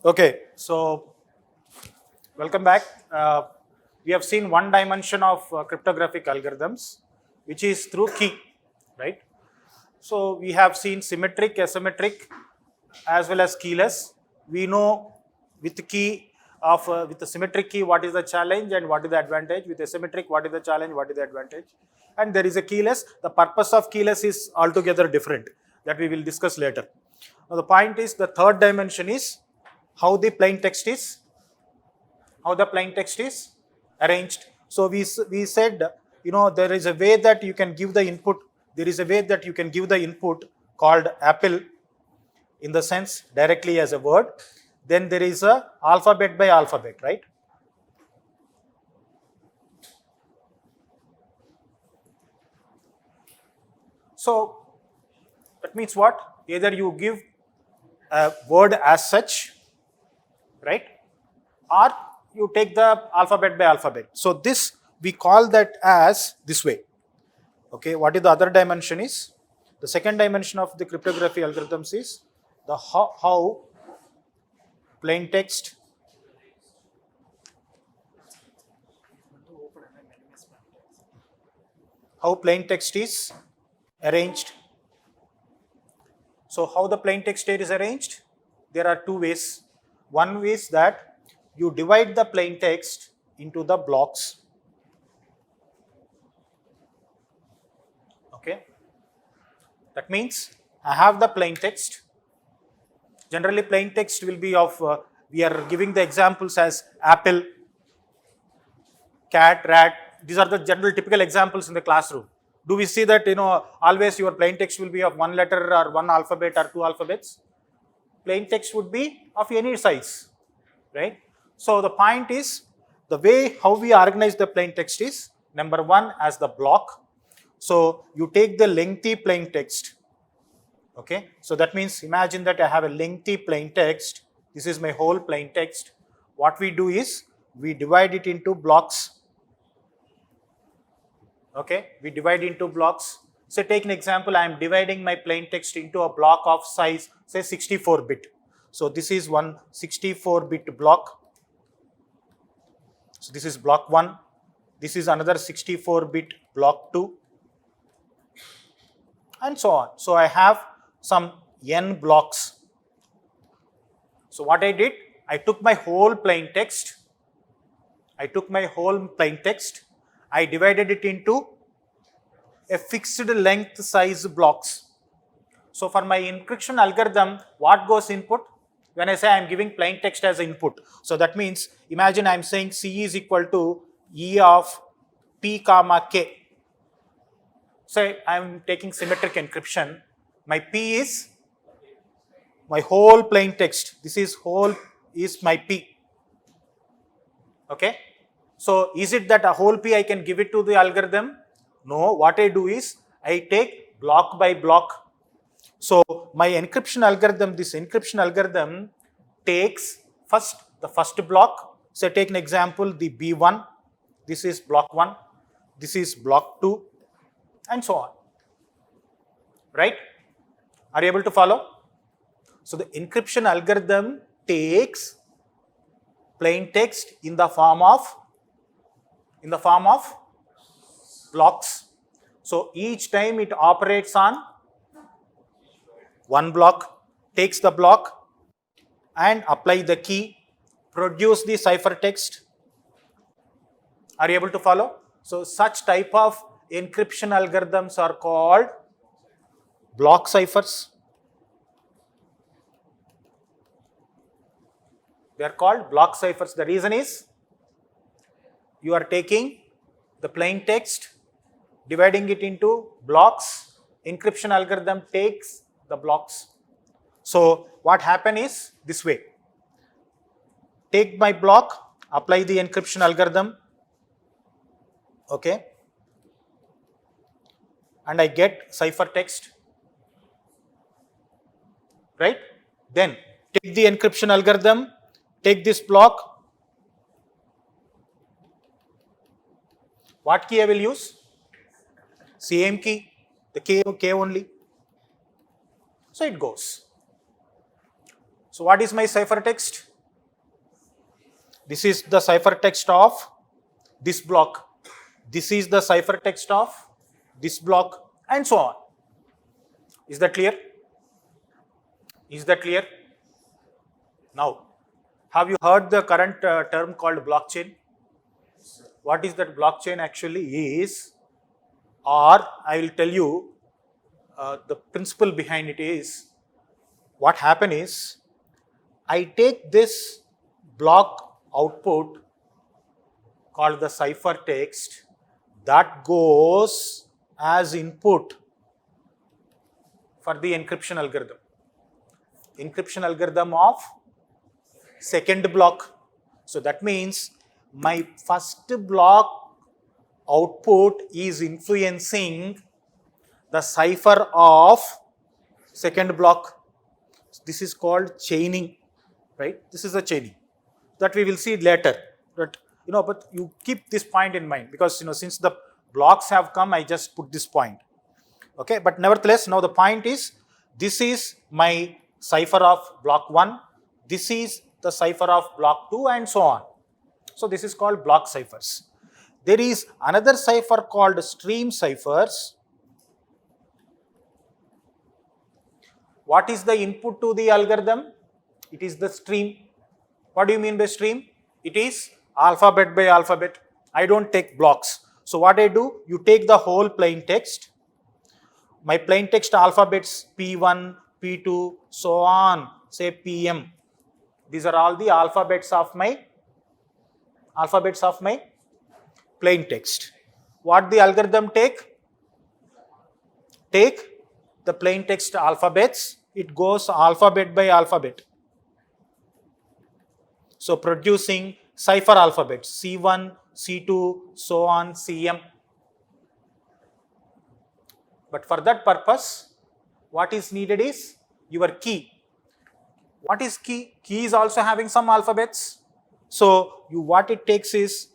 Okay, so welcome back. We have seen one dimension of cryptographic algorithms, which is through key, right? So we have seen symmetric, asymmetric, as well as keyless. We know with the key of with the symmetric key what is the challenge and what is the advantage. With asymmetric, what is the challenge, what is the advantage, and there is a keyless. The purpose of keyless is altogether different that we will discuss later. Now the point is the third dimension is how the plain text is arranged. So we said, there is a way that you can give the input. There is a way that you can give the input called apple, in the sense directly as a word. Then there is a alphabet by alphabet, right? So that means what? Either you give a word as such, right? Or you take the alphabet by alphabet. So this we call that as this way. Okay, what is the other dimension is? The second dimension of the cryptography algorithms is the how plain text is arranged. So how the plain text state is arranged? There are two ways. One way is that you divide the plain text into the blocks. Okay, that means I have the plain text. Generally plain text will be of, we are giving the examples as apple, cat, rat. These are the general typical examples in the classroom. Do we see that, always your plain text will be of one letter or one alphabet or two alphabets? Plain text would be of any size, right? So the point is, the way how we organize the plain text is, number one, as the block. So you take the lengthy plain text. Okay, so that means imagine that I have a lengthy plain text. This is my whole plain text. What we do is we divide it into blocks. Okay, we divide into blocks. So take an example, I am dividing my plain text into a block of size, say 64-bit. So this is one 64-bit block. So this is block 1. This is another 64-bit block 2. And so on. So I have some n blocks. So what I did, I took my whole plain text. I divided it into a fixed length size blocks. So for my encryption algorithm, what goes input? When I say I am giving plain text as input, so that means imagine I am saying C is equal to E of P comma K. Say I am taking symmetric encryption. My P is my whole plain text. This is whole is my P. Okay. So is it that a whole P I can give it to the algorithm? No. What I do is I take block by block. So my encryption algorithm, this encryption algorithm takes the first block. So take an example, the B1. This is block 1. This is block 2, and so on. Right? Are you able to follow? So the encryption algorithm takes plain text in the form of blocks. So each time it operates on one block, takes the block and apply the key, produce the ciphertext. Are you able to follow? So such type of encryption algorithms are called block ciphers. They are called block ciphers. The reason is you are taking the plain text, dividing it into blocks. Encryption algorithm takes the blocks. So what happen is this way. Take my block, apply the encryption algorithm. Okay. And I get ciphertext. Right? Then take the encryption algorithm, take this block. What key I will use? Same key, the K only. So it goes. So what is my ciphertext? This is the ciphertext of this block. This is the ciphertext of this block, and so on. Is that clear? Is that clear? Now, have you heard the current term called blockchain? What is that blockchain actually is? Or I will tell you the principle behind it is, what happen is, I take this block output called the ciphertext that goes as input for the encryption algorithm. Encryption algorithm of second block. So that means my first block output is influencing the cipher of second block. This is called chaining, right? This is a chaining that we will see later. But you keep this point in mind, because since the blocks have come, I just put this point. Okay, but nevertheless, now the point is, this is my cipher of block 1, this is the cipher of block 2, and so on. So this is called block ciphers. There is another cipher called stream ciphers. What is the input to the algorithm? It is the stream. What do you mean by stream? It is alphabet by alphabet. I don't take blocks. So what I do, you take the whole plain text. My plain text alphabets P1, P2, so on, say PM. These are all the alphabets of my plain text. What the algorithm take? Take the plain text alphabets, it goes alphabet by alphabet. So producing cipher alphabets, C1, C2, so on, CM. But for that purpose, what is needed is your key. What is key? Key is also having some alphabets. So what it takes is,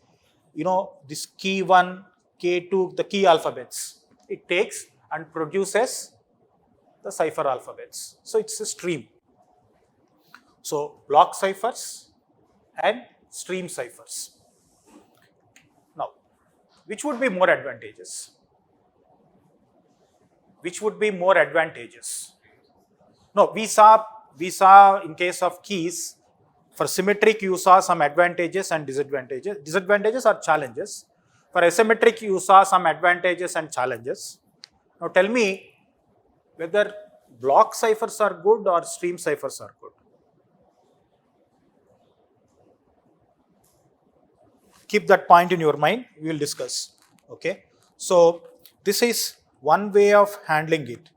this key 1, K2, the key alphabets. It takes and produces the cipher alphabets. So it's a stream. So block ciphers and stream ciphers. Now, which would be more advantageous? Which would be more advantageous? No, we saw in case of keys, for symmetric you saw some advantages and disadvantages. Disadvantages are challenges. For asymmetric you saw some advantages and challenges. Now tell me whether block ciphers are good or stream ciphers are good. Keep that point in your mind, we will discuss. Okay. So this is one way of handling it,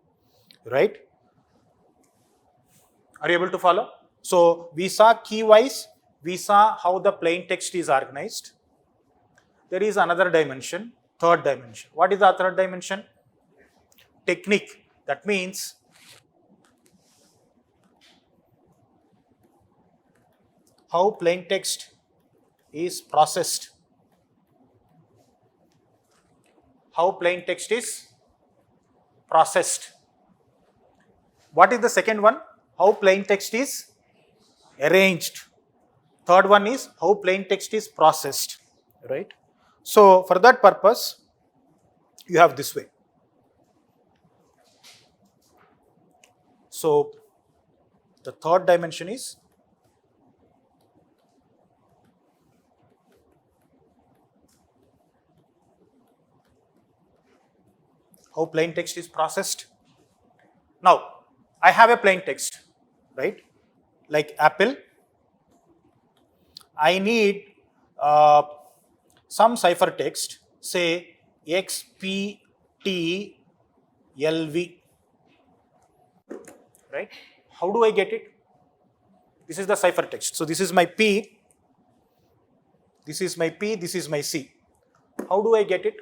right? Are you able to follow? So we saw key wise, we saw how the plain text is organized. There is another dimension, third dimension. What is the third dimension? Technique. That means how plain text is processed. How plain text is processed. What is the second one? How plain text is arranged. Third one is how plain text is processed, right? So for that purpose, you have this way. So the third dimension is how plain text is processed. Now, I have a plain text, right? Like apple. I need some ciphertext, say XPTLV, right? How do I get it? This is the ciphertext. So this is my P, this is my P, this is my C. How do I get it?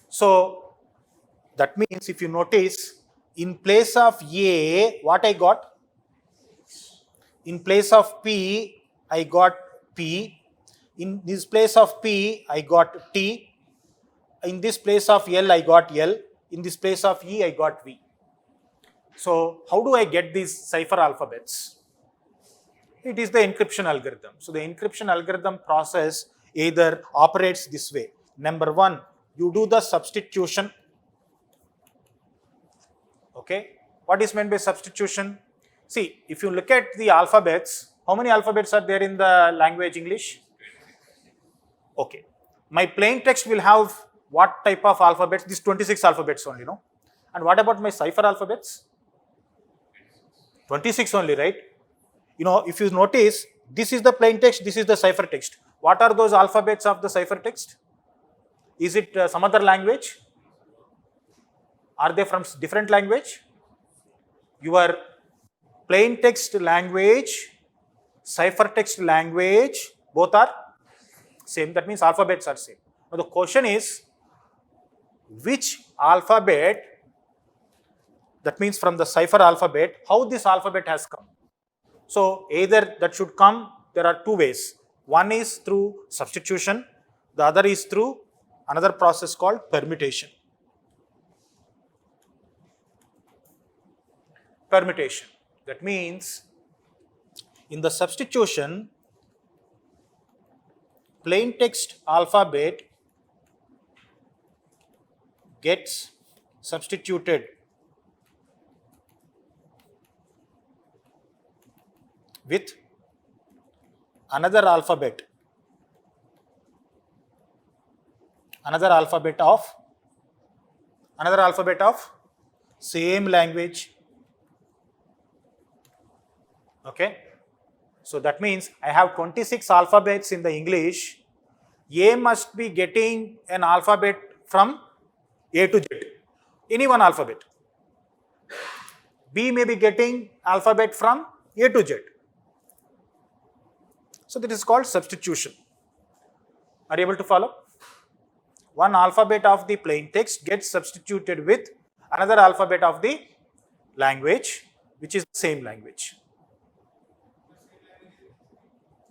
So that means, if you notice, in place of A, what I got? In place of P, I got P. In this place of P, I got T. In this place of L, I got L. In this place of E, I got V. So how do I get these cipher alphabets? It is the encryption algorithm. So the encryption algorithm process either operates this way. Number one, you do the substitution. Okay. What is meant by substitution? See, if you look at the alphabets, how many alphabets are there in the language English? Okay. My plain text will have what type of alphabets? These 26 alphabets only, no? And what about my cipher alphabets? 26 only, right? You know, if you notice, this is the plain text, this is the cipher text. What are those alphabets of the cipher text? Is it some other language? Are they from different language? Your plain text language, cipher text language, both are same. That means alphabets are same. Now the question is, which alphabet, that means from the cipher alphabet, how this alphabet has come? So either that should come, there are two ways. One is through substitution, the other is through another process called permutation. Permutation. That means in the substitution, plain text alphabet gets substituted with another alphabet of same language. Okay. So that means I have 26 alphabets in the English. A must be getting an alphabet from A to Z, any one alphabet. B may be getting alphabet from A to Z. So that is called substitution. Are you able to follow? One alphabet of the plain text gets substituted with another alphabet of the language, which is the same language.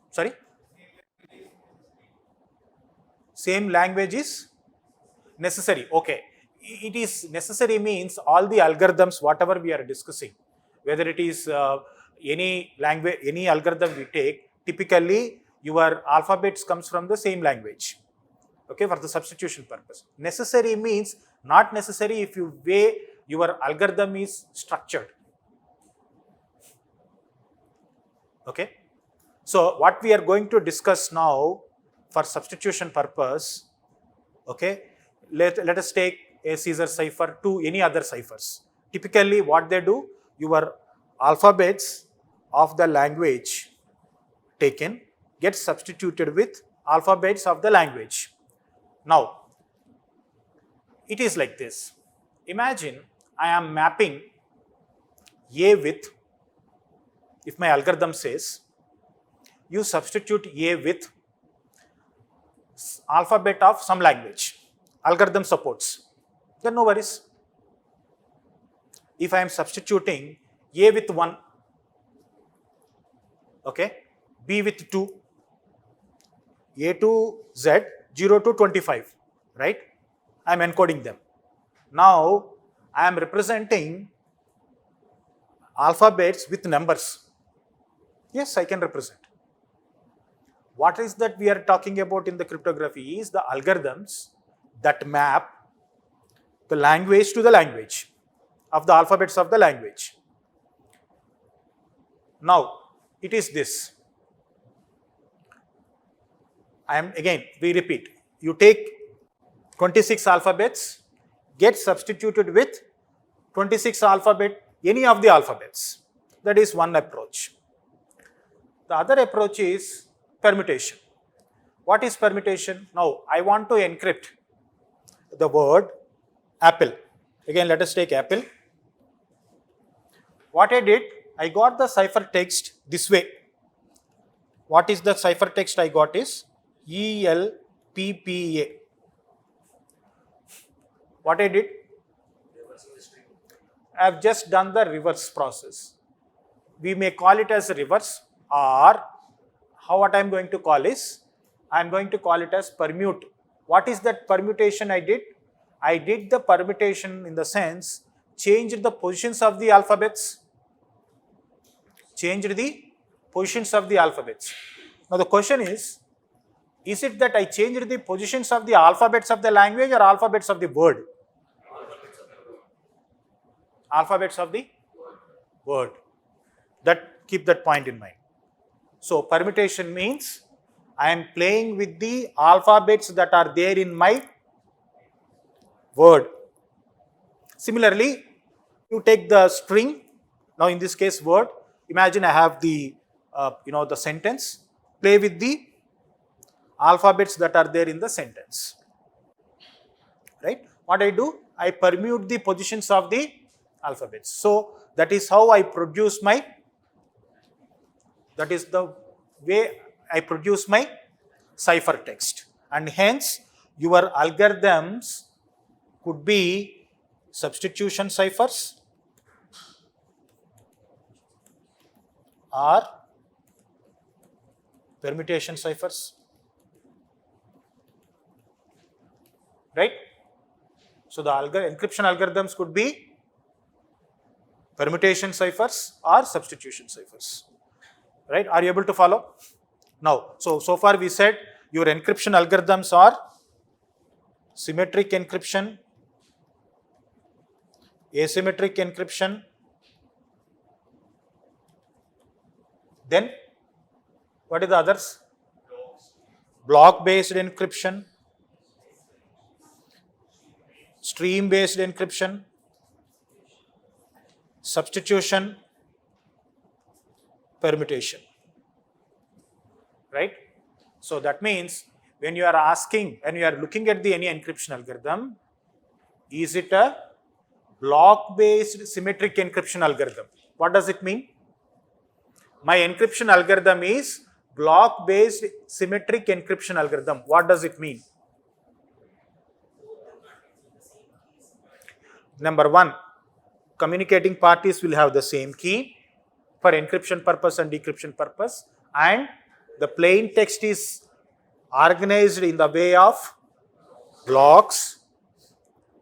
Sorry? Same language is necessary. Okay. It is necessary means all the algorithms, whatever we are discussing, whether it is any language, any algorithm we take, typically your alphabets comes from the same language. Okay, for the substitution purpose. Necessary means not necessary if you way your algorithm is structured. Okay. So what we are going to discuss now for substitution purpose, okay, let us take a Caesar cipher to any other ciphers. Typically what they do, your alphabets of the language taken get substituted with alphabets of the language. Now, it is like this. Imagine I am mapping A with, if my algorithm says, you substitute A with alphabet of some language, algorithm supports, then no worries. If I am substituting A with 1, okay, B with 2, A to Z, 0 to 25, right? I am encoding them. Now, I am representing alphabets with numbers. Yes, I can represent. What is that we are talking about in the cryptography is the algorithms that map the language to the language of the alphabets of the language. Now, it is this. We repeat, you take 26 alphabets, get substituted with 26 alphabet, any of the alphabets. That is one approach. The other approach is permutation. What is permutation? Now, I want to encrypt the word apple. Again, let us take apple. What I did, I got the cipher text this way. What is the cipher text I got is ELPPA. What I did? I have just done the reverse process. We may call it as reverse, or what I am going to call is, I am going to call it as permute. What is that permutation I did? I did the permutation in the sense, changed the positions of the alphabets, changed the positions of the alphabets. Now the question is it that I changed the positions of the alphabets of the language or alphabets of the word? Alphabets of the word. Keep that point in mind. So permutation means I am playing with the alphabets that are there in my word. Similarly, you take the string, now in this case word, imagine I have the the sentence, play with the alphabets that are there in the sentence. Right? What I do? I permute the positions of the alphabets. So that is how I produce my, that is the way I produce my ciphertext. And hence your algorithms could be substitution ciphers or permutation ciphers. Right? So the encryption algorithms could be permutation ciphers or substitution ciphers. Right? Are you able to follow? Now, so far we said your encryption algorithms are symmetric encryption, asymmetric encryption, then what are the others? Block-based encryption, stream-based encryption, substitution, permutation. Right? So that means when you are looking at any encryption algorithm, is it a block-based symmetric encryption algorithm? What does it mean? My encryption algorithm is block-based symmetric encryption algorithm. What does it mean? Number one, communicating parties will have the same key for encryption purpose and decryption purpose, and the plain text is organized in the way of blocks,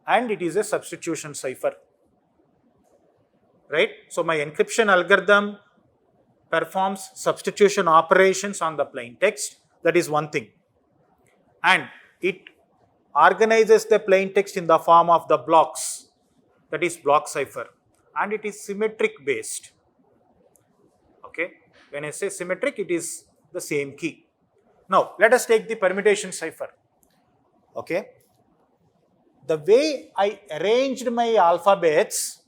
and it is a substitution cipher. Right? So my encryption algorithm performs substitution operations on the plain text. That is one thing. And it organizes the plain text in the form of the blocks. That is block cipher. And it is symmetric based. Okay. When I say symmetric, it is the same key. Now, let us take the permutation cipher. Okay. The way I arranged my alphabets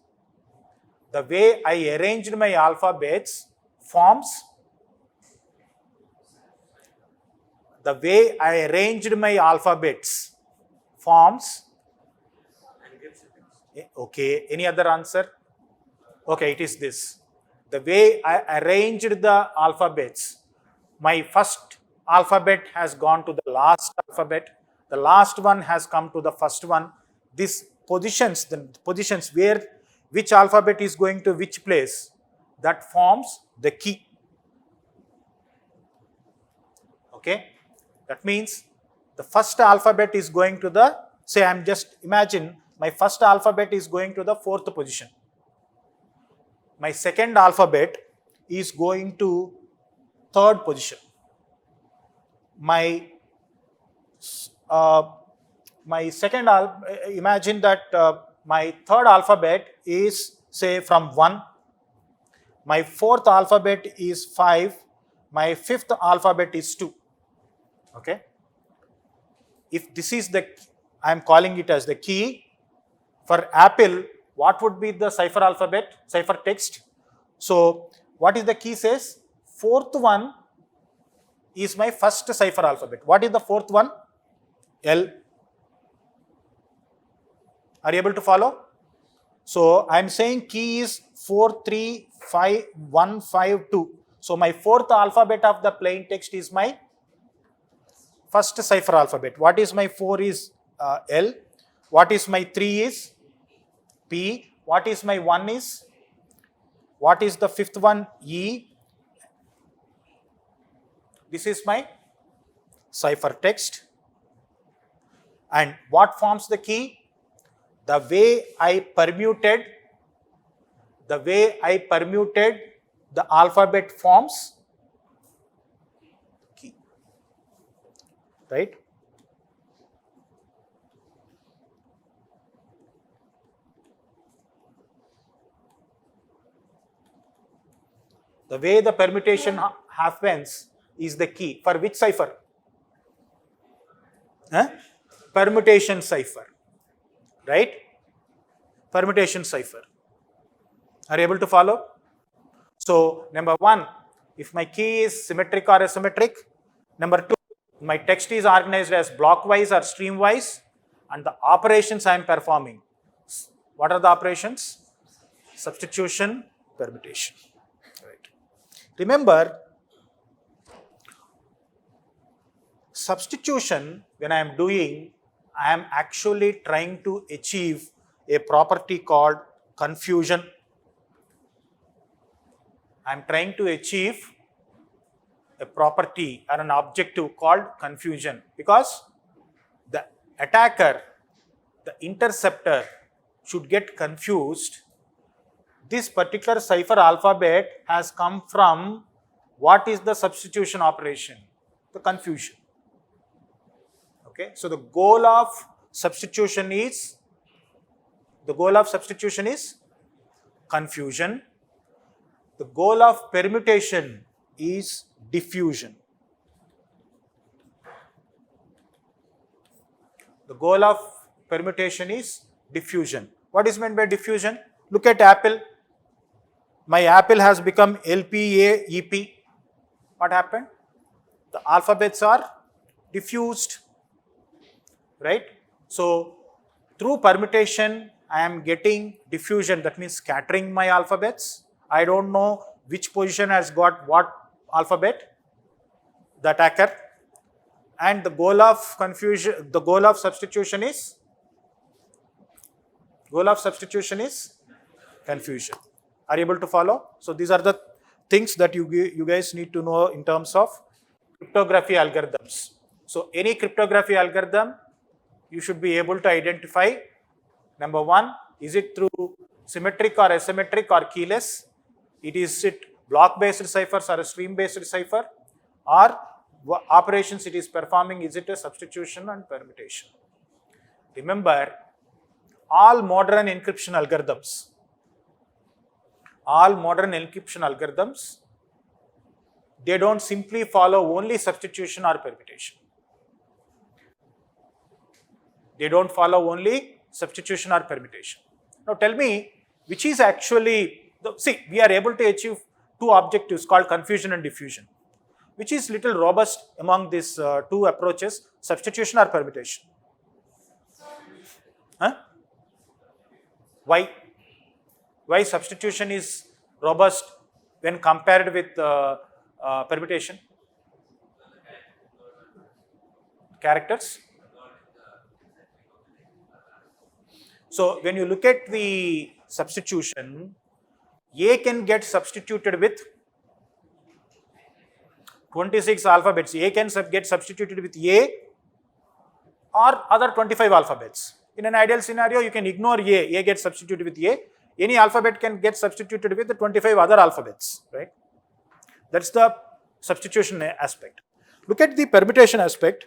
forms okay, any other answer? Okay, it is this. The way I arranged the alphabets, my first alphabet has gone to the last alphabet, the last one has come to the first one. These positions, the positions where which alphabet is going to which place, that forms the key. Okay, that means the first alphabet is going to the, say I am just imagine my first alphabet is going to the fourth position. My second alphabet is going to third position. My imagine that my third alphabet is say from 1, my fourth alphabet is 5, my fifth alphabet is 2. Okay. If this is the, I am calling it as the key. For Apple, what would be the cipher alphabet, cipher text? So, what is the key says? Fourth one is my first cipher alphabet. What is the fourth one? L. Are you able to follow? So, I am saying key is 4351152. So, my fourth alphabet of the plain text is my first cipher alphabet. What is my 4 is L. What is my 3 is P. What is my 1 is? What is the fifth one? E. This is my cipher text. And what forms the key? The way I permuted the alphabet forms right? The way the permutation happens is the key. For which cipher? Permutation cipher, right? Permutation cipher. Are you able to follow? So, number one, if my key is symmetric or asymmetric. Number two, my text is organized as blockwise or streamwise, and the operations I am performing. What are the operations? Substitution, permutation. Right. Remember, substitution, when I am doing, I am actually trying to achieve a property called confusion. I am trying to achieve a property or an objective called confusion, because the attacker, the interceptor, should get confused. This particular cipher alphabet has come from what is the substitution operation? The confusion. Okay, so the goal of substitution is confusion. The goal of permutation is diffusion. The goal of permutation is diffusion. What is meant by diffusion? Look at apple. My apple has become LPAEP. What happened? The alphabets are diffused, right? So, through permutation, I am getting diffusion, that means scattering my alphabets. I don't know which position has got what alphabet, the attacker, and the goal of substitution is confusion. Are you able to follow? So these are the things that you guys need to know in terms of cryptography algorithms. So any cryptography algorithm, you should be able to identify, number one, is it through symmetric or asymmetric or keyless? Is it block-based ciphers or a stream-based cipher? Or operations it is performing, is it a substitution and permutation? Remember, all modern encryption algorithms, they don't simply follow only substitution or permutation. They don't follow only substitution or permutation. Now tell me, which is actually, we are able to achieve two objectives called confusion and diffusion. Which is little robust among these two approaches, substitution or permutation? Why? Why substitution is robust when compared with permutation? Characters. So when you look at the substitution, A can get substituted with 26 alphabets. A can get substituted with A or other 25 alphabets. In an ideal scenario, you can ignore A. A gets substituted with A. Any alphabet can get substituted with the 25 other alphabets, right? That's the substitution aspect. Look at the permutation aspect.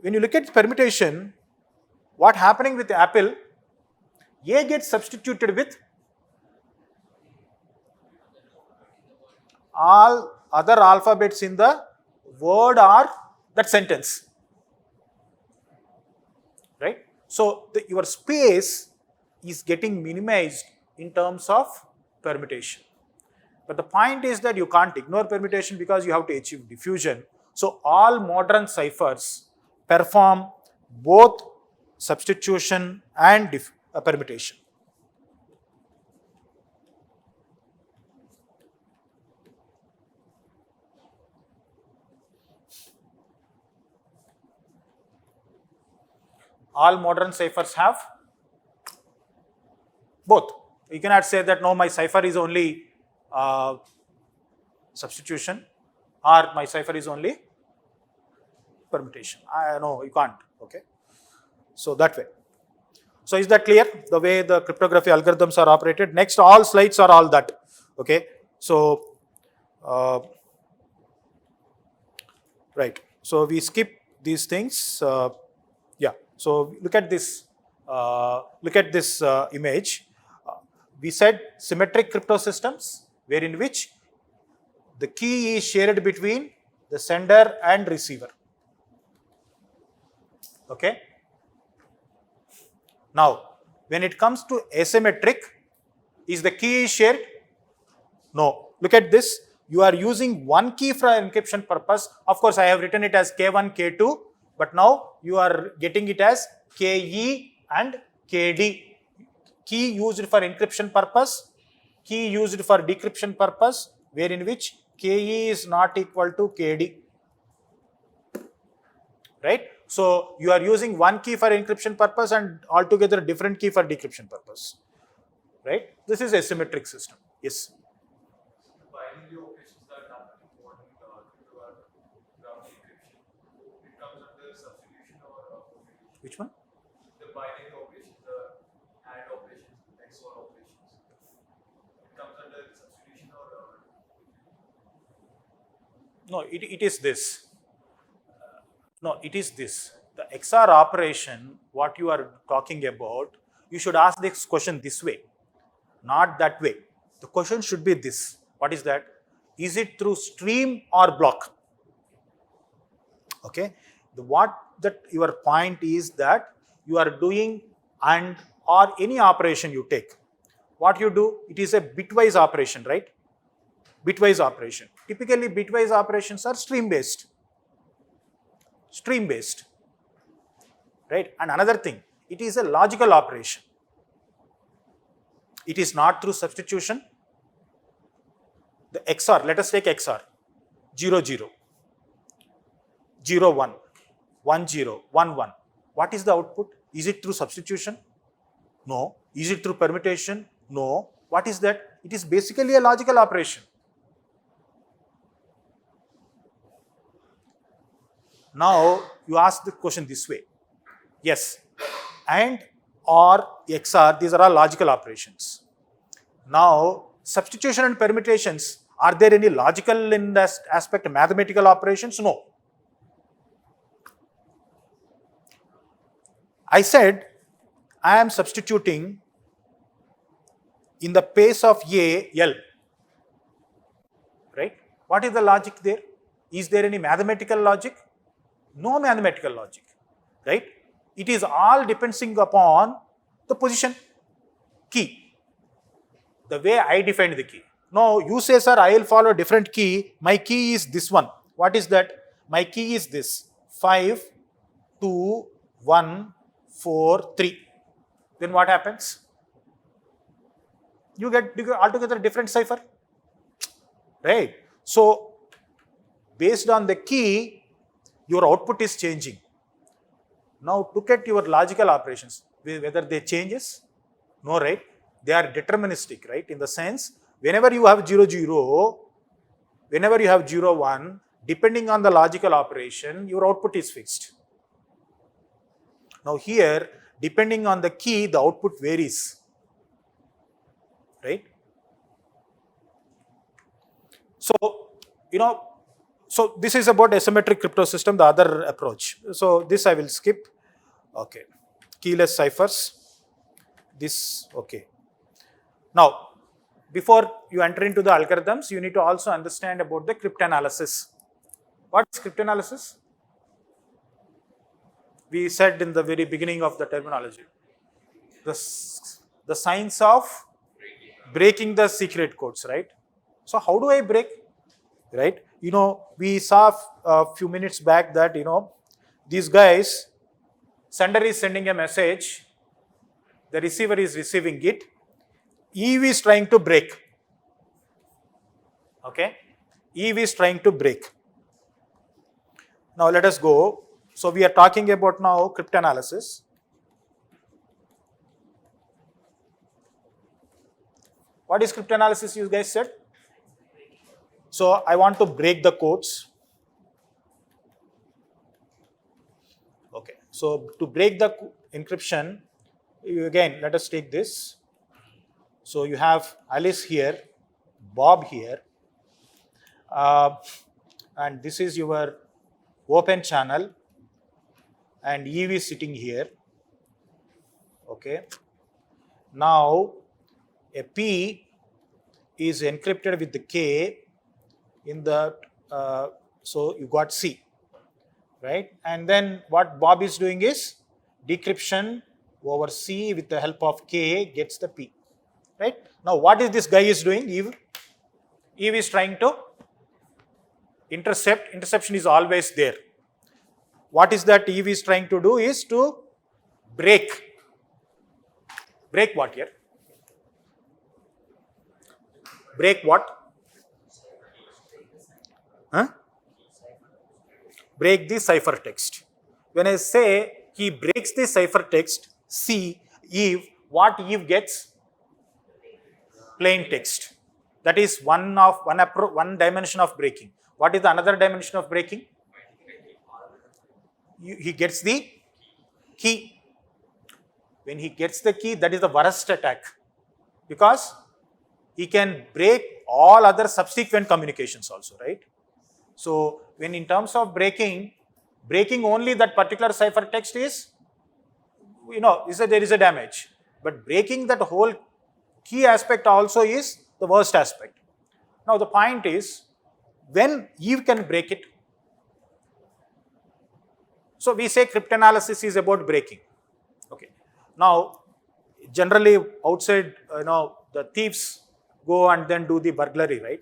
When you look at permutation, what happening with apple? A gets substituted with all other alphabets in the word or that sentence, right? So your space is getting minimized in terms of permutation. But the point is that you can't ignore permutation because you have to achieve diffusion. So all modern ciphers perform both substitution and permutation. All modern ciphers have both. You cannot say that no, my cipher is only substitution or my cipher is only permutation. No, you can't. Okay. So that way. So is that clear? The way the cryptography algorithms are operated. Next, all slides are all that. Okay. So right. So we skip these things. Yeah. So look at this. Image. We said symmetric crypto systems, wherein which the key is shared between the sender and receiver. Okay. Now, when it comes to asymmetric, is the key shared? No. Look at this. You are using one key for encryption purpose. Of course, I have written it as K1, K2, but now you are getting it as KE and KD. Key used for encryption purpose, key used for decryption purpose, wherein which KE is not equal to KD. Right? So you are using one key for encryption purpose and altogether different key for decryption purpose. Right? This is a symmetric system. Yes. Binary operations that happen in modern cryptographic encryption, it comes under substitution or computation. Which one? The binary operations, the AND operations, XOR operations. It comes under substitution or No, it is this. No, it is this. The XR operation, what you are talking about, you should ask this question this way, not that way. The question should be this. What is that? Is it through stream or block? Okay. Your point is that you are doing AND or any operation you take. What you do? It is a bitwise operation, right? Bitwise operation. Typically, bitwise operations are stream based. Stream based. Right? And another thing, it is a logical operation. It is not through substitution. The XOR, let us take XOR 0 0, 0 1, 1 0, 1 1. What is the output? Is it through substitution? No. Is it through permutation? No. What is that? It is basically a logical operation. Now you ask the question this way. Yes, AND or XOR, these are all logical operations. Now, substitution and permutations, are there any logical in that aspect, mathematical operations? No. I said, I am substituting in the place of A, L. Right? What is the logic there? Is there any mathematical logic? No mathematical logic. Right? It is all depending upon the position, key, the way I defined the key. Now, you say, sir, I will follow different key. My key is this one. What is that? My key is this 5, 2, 1, 4, 3. Then what happens? You get altogether different cipher. Right? So, based on the key, your output is changing. Now, look at your logical operations, whether they changes. No, right? They are deterministic, right? In the sense, whenever you have 0 0, whenever you have 0 1, depending on the logical operation, your output is fixed. Now here, depending on the key, the output varies. Right? So, so this is about asymmetric crypto system, the other approach. So this I will skip. Okay. Keyless ciphers. This, okay. Now, before you enter into the algorithms, you need to also understand about the cryptanalysis. What is cryptanalysis? We said in the very beginning of the terminology. The science of breaking the secret codes, right? So how do I break? Right? We saw a few minutes back that, these guys, sender is sending a message, the receiver is receiving it, Eve is trying to break. Okay? Eve is trying to break. Now let us go. So we are talking about now cryptanalysis. What is cryptanalysis, you guys said? So I want to break the codes. Okay. So to break the encryption, again, let us take this. So you have Alice here, Bob here, and this is your open channel, and EV is sitting here. Okay. Now a P is encrypted with the K in the, so you got C, right? And then what Bob is doing is decryption over C with the help of K gets the P, right? Now what is this guy is doing? Eve is trying to intercept. Interception is always there. What is that Eve is trying to do is to break what here? Break what? Huh? Break the ciphertext. When I say he breaks the ciphertext, see Eve, what Eve gets? Plain text. That is one dimension of breaking. What is the another dimension of breaking? He gets the key. When he gets the key, that is the worst attack, because he can break all other subsequent communications also, right? So when in terms of breaking only that particular ciphertext is, there is a damage. But breaking that whole key aspect also is the worst aspect. Now the point is, when Eve can break it, so we say cryptanalysis is about breaking. Okay. Now, generally outside, the thieves go and then do the burglary, right?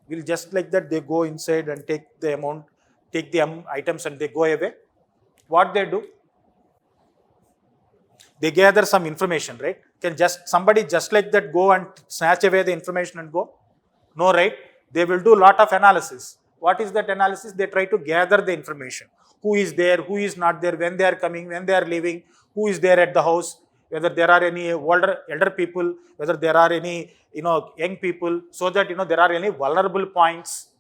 Will just like that they go inside and take the amount, take the items and they go away. What they do? They gather some information, right? Can somebody just like that go and snatch away the information and go? No, right? They will do a lot of analysis. What is that analysis? They try to gather the information. Who is there, who is not there, when they are coming, when they are leaving, who is there at the house, whether there are any elder people, whether there are any young people, so that there are any vulnerable points,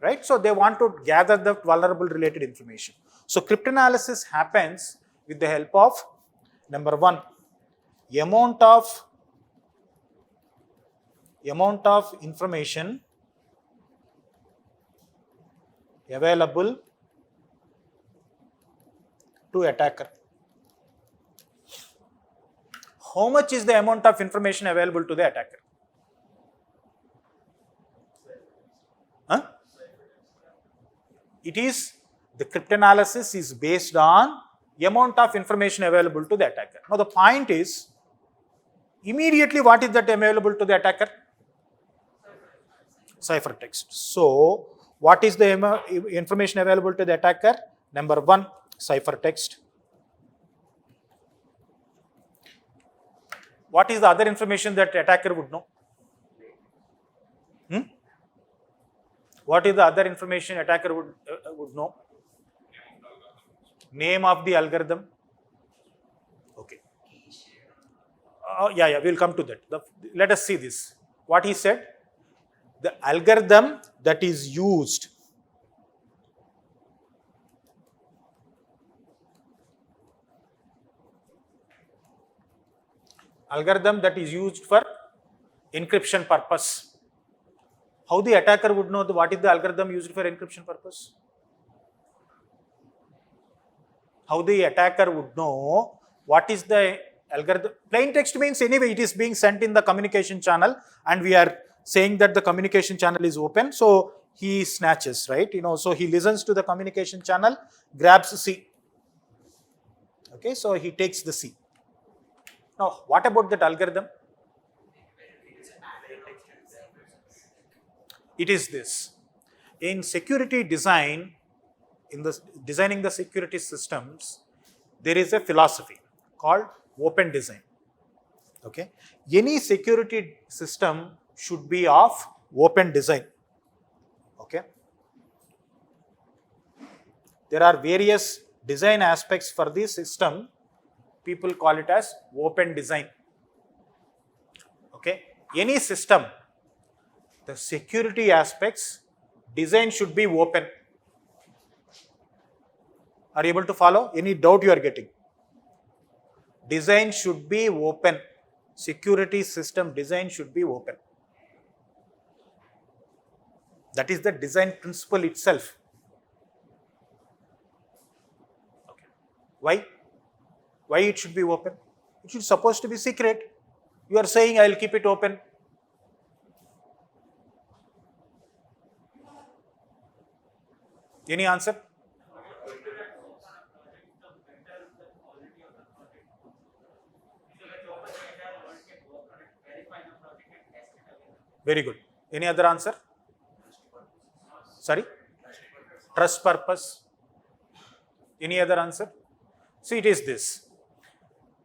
right? So they want to gather the vulnerable related information. So cryptanalysis happens with the help of, number one, amount of information available to attacker. How much is the amount of information available to the attacker? Huh? It is, the cryptanalysis is based on amount of information available to the attacker. Now the point is, immediately what is that available to the attacker? Ciphertext. So what is the information available to the attacker? Number one, ciphertext. What is the other information that attacker would know? What is the other information attacker would know? Name of the algorithm. Okay. We'll come to that. Let us see this. What he said, the algorithm that is used for encryption purpose. How the attacker would know what is the algorithm used for encryption purpose? How the attacker would know what is the algorithm? Plain text means anyway it is being sent in the communication channel, and we are saying that the communication channel is open, so he snatches, right? So he listens to the communication channel, grabs C. Okay, so he takes the C. Now, what about that algorithm? It is this. In security design, designing the security systems, there is a philosophy called open design. Okay, any security system should be of open design. Okay, there are various design aspects for the system. People call it as open design. Okay, any system, the security aspects, design should be open. Are you able to follow? Any doubt you are getting? Design should be open. Security system design should be open. That is the design principle itself. Why? Why it should be open? It should supposed to be secret. You are saying I will keep it open. Any answer? Very good. Any other answer? Sorry? Trust purpose. Any other answer? See, it is this.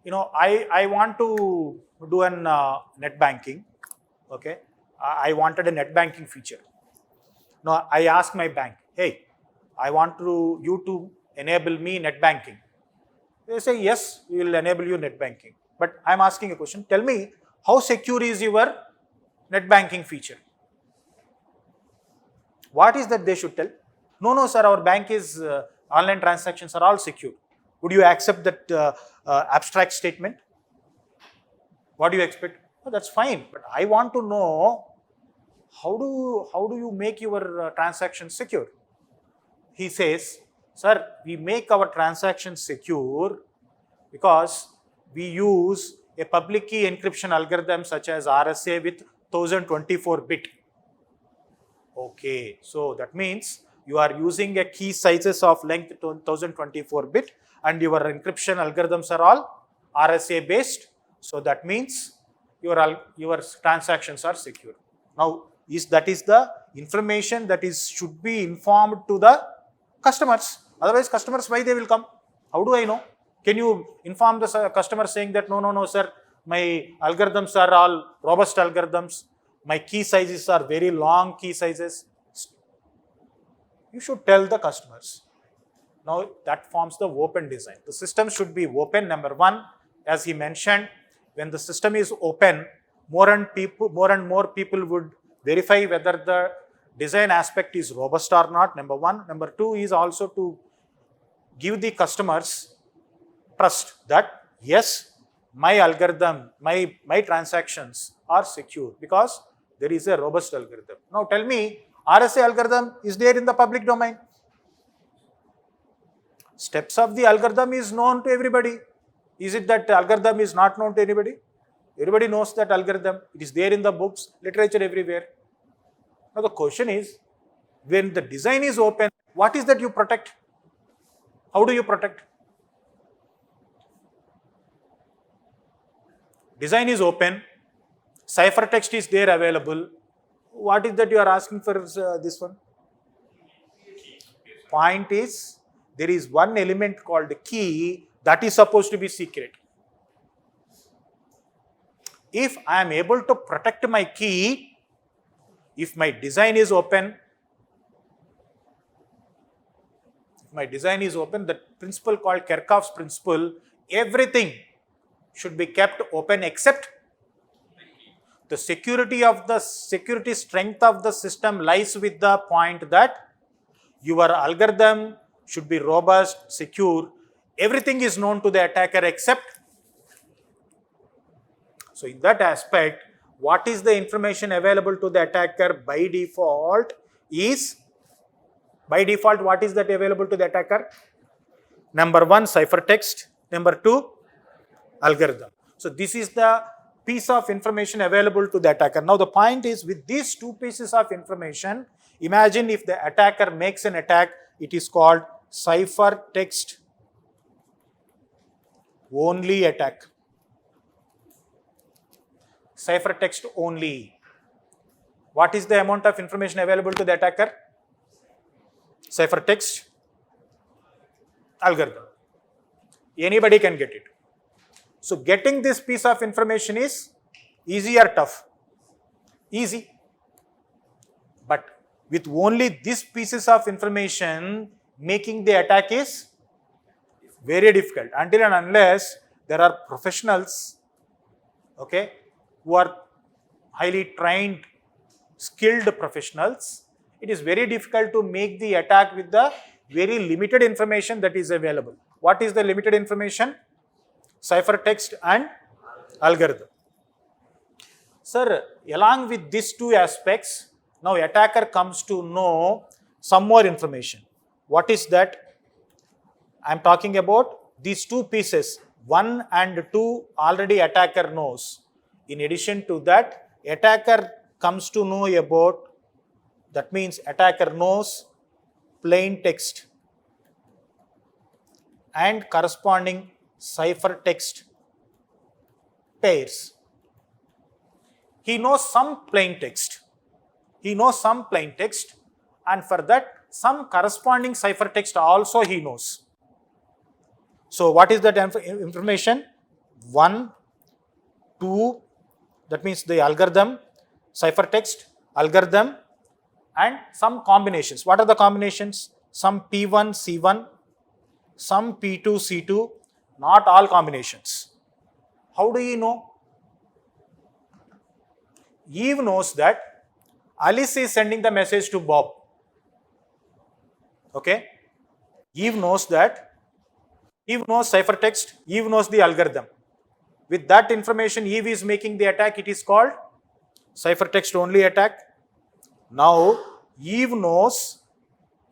I want to do an net banking. Okay. I wanted a net banking feature. Now, I ask my bank, hey, I want you to enable me net banking. They say, yes, we will enable you net banking. But I'm asking a question. Tell me, how secure is your net banking feature? What is that they should tell? No, sir, our bank is, online transactions are all secure. Would you accept that abstract statement? What do you expect? Oh, that's fine, but I want to know how do you make your transactions secure? He says, sir, we make our transactions secure because we use a public key encryption algorithm such as RSA with 1024 bit. Okay, so that means you are using a key sizes of length 1024 bit and your encryption algorithms are all RSA based. So that means your transactions are secure. Now, that is the information that should be informed to the customers. Otherwise, customers, why they will come? How do I know? Can you inform the customer saying that no, sir, my algorithms are all robust algorithms. My key sizes are very long key sizes. You should tell the customers. Now that forms the open design. The system should be open. Number one, as he mentioned, when the system is open, more and more people would verify whether the design aspect is robust or not. Number one. Number two is also to give the customers trust that yes, my algorithm, my transactions are secure because there is a robust algorithm. Now tell me, RSA algorithm is there in the public domain. Steps of the algorithm is known to everybody. Is it that algorithm is not known to anybody? Everybody knows that algorithm. It is there in the books, literature everywhere. Now the question is, when the design is open, what is that you protect? How do you protect? Design is open, ciphertext is there available. What is that you are asking for this one? Point is, there is one element called key that is supposed to be secret. If I am able to protect my key, if my design is open, the principle called Kerckhoffs principle, everything should be kept open except the security strength of the system lies with the point that your algorithm should be robust, secure. Everything is known to the attacker except. So in that aspect, what is the information available to the attacker by default is, what is that available to the attacker? Number one, ciphertext. Number two, algorithm. So this is the piece of information available to the attacker. Now the point is, with these two pieces of information, imagine if the attacker makes an attack, it is called ciphertext only attack. Ciphertext only. What is the amount of information available to the attacker? Ciphertext, algorithm. Anybody can get it. So getting this piece of information is easy or tough? Easy. But with only these pieces of information, making the attack is very difficult. Until and unless there are professionals, okay, who are highly trained, skilled professionals, it is very difficult to make the attack with the very limited information that is available. What is the limited information? Ciphertext and algorithm. Sir, along with these two aspects, now attacker comes to know some more information. What is that? I am talking about these two pieces, 1 and 2, already attacker knows. In addition to that, attacker comes to know about, that means attacker knows plain text and corresponding ciphertext pairs. He knows some plain text. He knows some plain text, and for that, some corresponding ciphertext also he knows. So, what is that information? 1, 2, that means the algorithm, ciphertext, algorithm, and some combinations. What are the combinations? Some P1, C1, some P2, C2, not all combinations. How do you know? Eve knows that Alice is sending the message to Bob. Okay? Eve knows that. Eve knows ciphertext. Eve knows the algorithm. With that information, Eve is making the attack. It is called ciphertext only attack. Now, Eve knows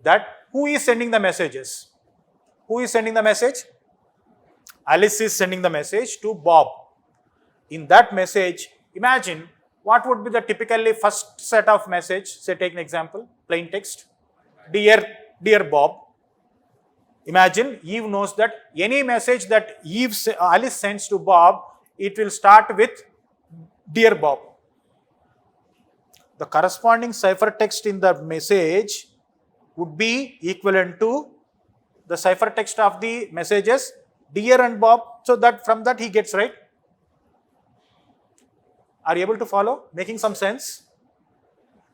that who is sending the messages. Who is sending the message? Alice is sending the message to Bob. In that message, imagine what would be the typically first set of message. Say, take an example, plain text. Dear Bob. Imagine Eve knows that any message that Alice sends to Bob, it will start with Dear Bob. The corresponding ciphertext in the message would be equivalent to the ciphertext of the messages Dear and Bob. So that from that he gets right. Are you able to follow? Making some sense?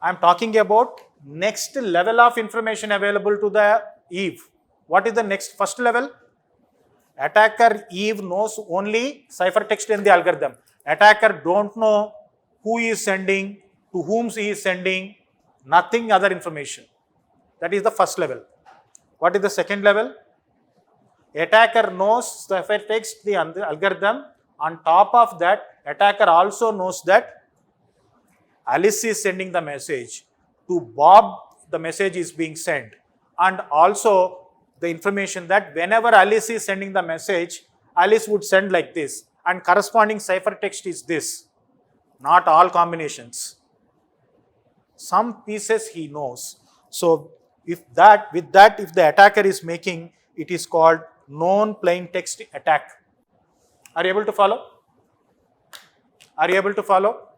I am talking about next level of information available to the Eve. What is the next first level? Attacker Eve knows only ciphertext in the algorithm. Attacker don't know who is sending, to whom he is sending, nothing other information. That is the first level. What is the second level? Attacker knows ciphertext, the algorithm. On top of that, attacker also knows that Alice is sending the message. To Bob, the message is being sent. And also the information that whenever Alice is sending the message, Alice would send like this. And corresponding ciphertext is this. Not all combinations. Some pieces he knows. So if the attacker is making, it is called known plain text attack. Are you able to follow? Are you able to follow?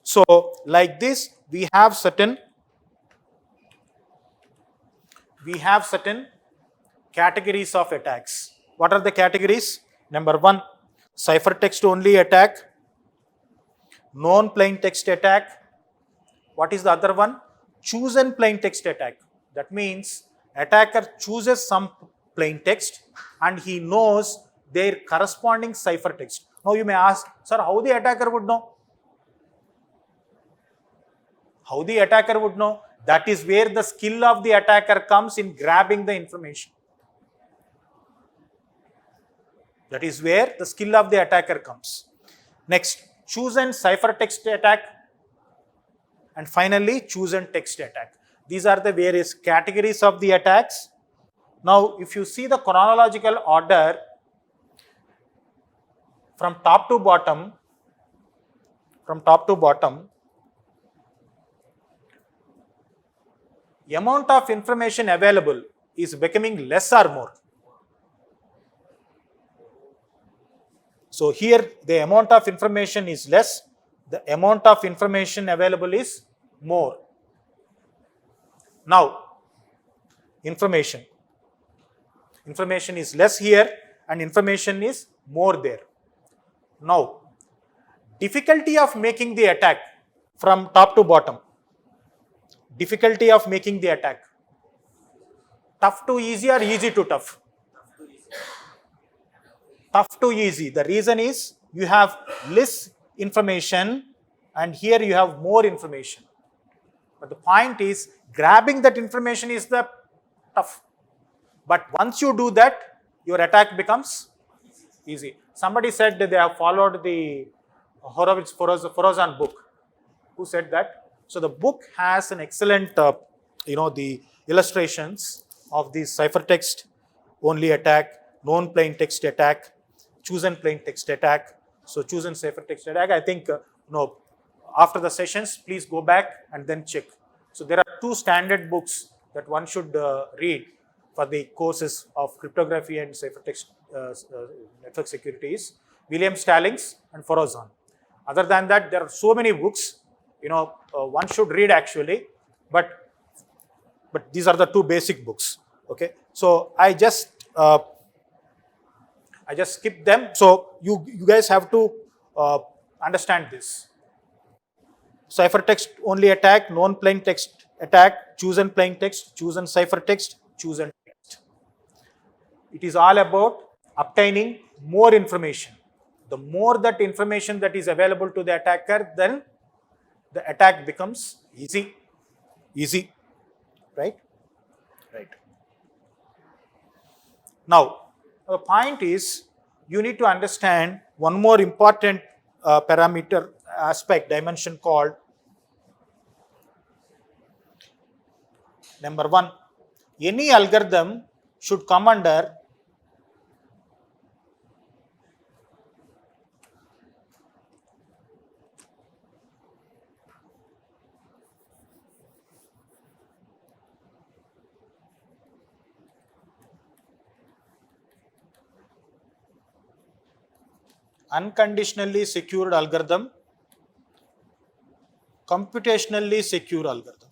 So, like this, we have certain categories of attacks. What are the categories? Number 1, ciphertext only attack, known plain text attack. What is the other one? Chosen plain text attack. That means attacker chooses some plain text and he knows their corresponding ciphertext. Now you may ask, sir, how the attacker would know? How the attacker would know? That is where the skill of the attacker comes in grabbing the information. That is where the skill of the attacker comes. Next, chosen ciphertext attack. And finally, chosen text attack. These are the various categories of the attacks. Now, if you see the chronological order from top to bottom, amount of information available is becoming less or more. So here the amount of information is less, the amount of information available is more. Now, information is less here and information is more there. Now, difficulty of making the attack from top to bottom. Difficulty of making the attack. Tough to easy or easy to tough? Tough to easy. The reason is you have less information and here you have more information. But the point is grabbing that information is the tough. But once you do that, your attack becomes easy. Somebody said that they have followed the Horowitz-Forozan book. Who said that? So the book has an excellent, the illustrations of these ciphertext only attack, known plain text attack, chosen plain text attack. So chosen ciphertext attack, I think, after the sessions, please go back and then check. So there are two standard books that one should read for the courses of cryptography and ciphertext network securities: William Stallings and Forozan. Other than that, there are so many books, one should read actually, but these are the two basic books. Okay, so I just skip them. So you guys have to understand this. Ciphertext only attack, known plain text attack, chosen plain text, chosen ciphertext, chosen text. It is all about obtaining more information. The more that information that is available to the attacker, then the attack becomes easy, right? Right. Now, the point is, you need to understand one more important parameter aspect dimension called number one. Any algorithm should come under unconditionally secured algorithm, computationally secure algorithm.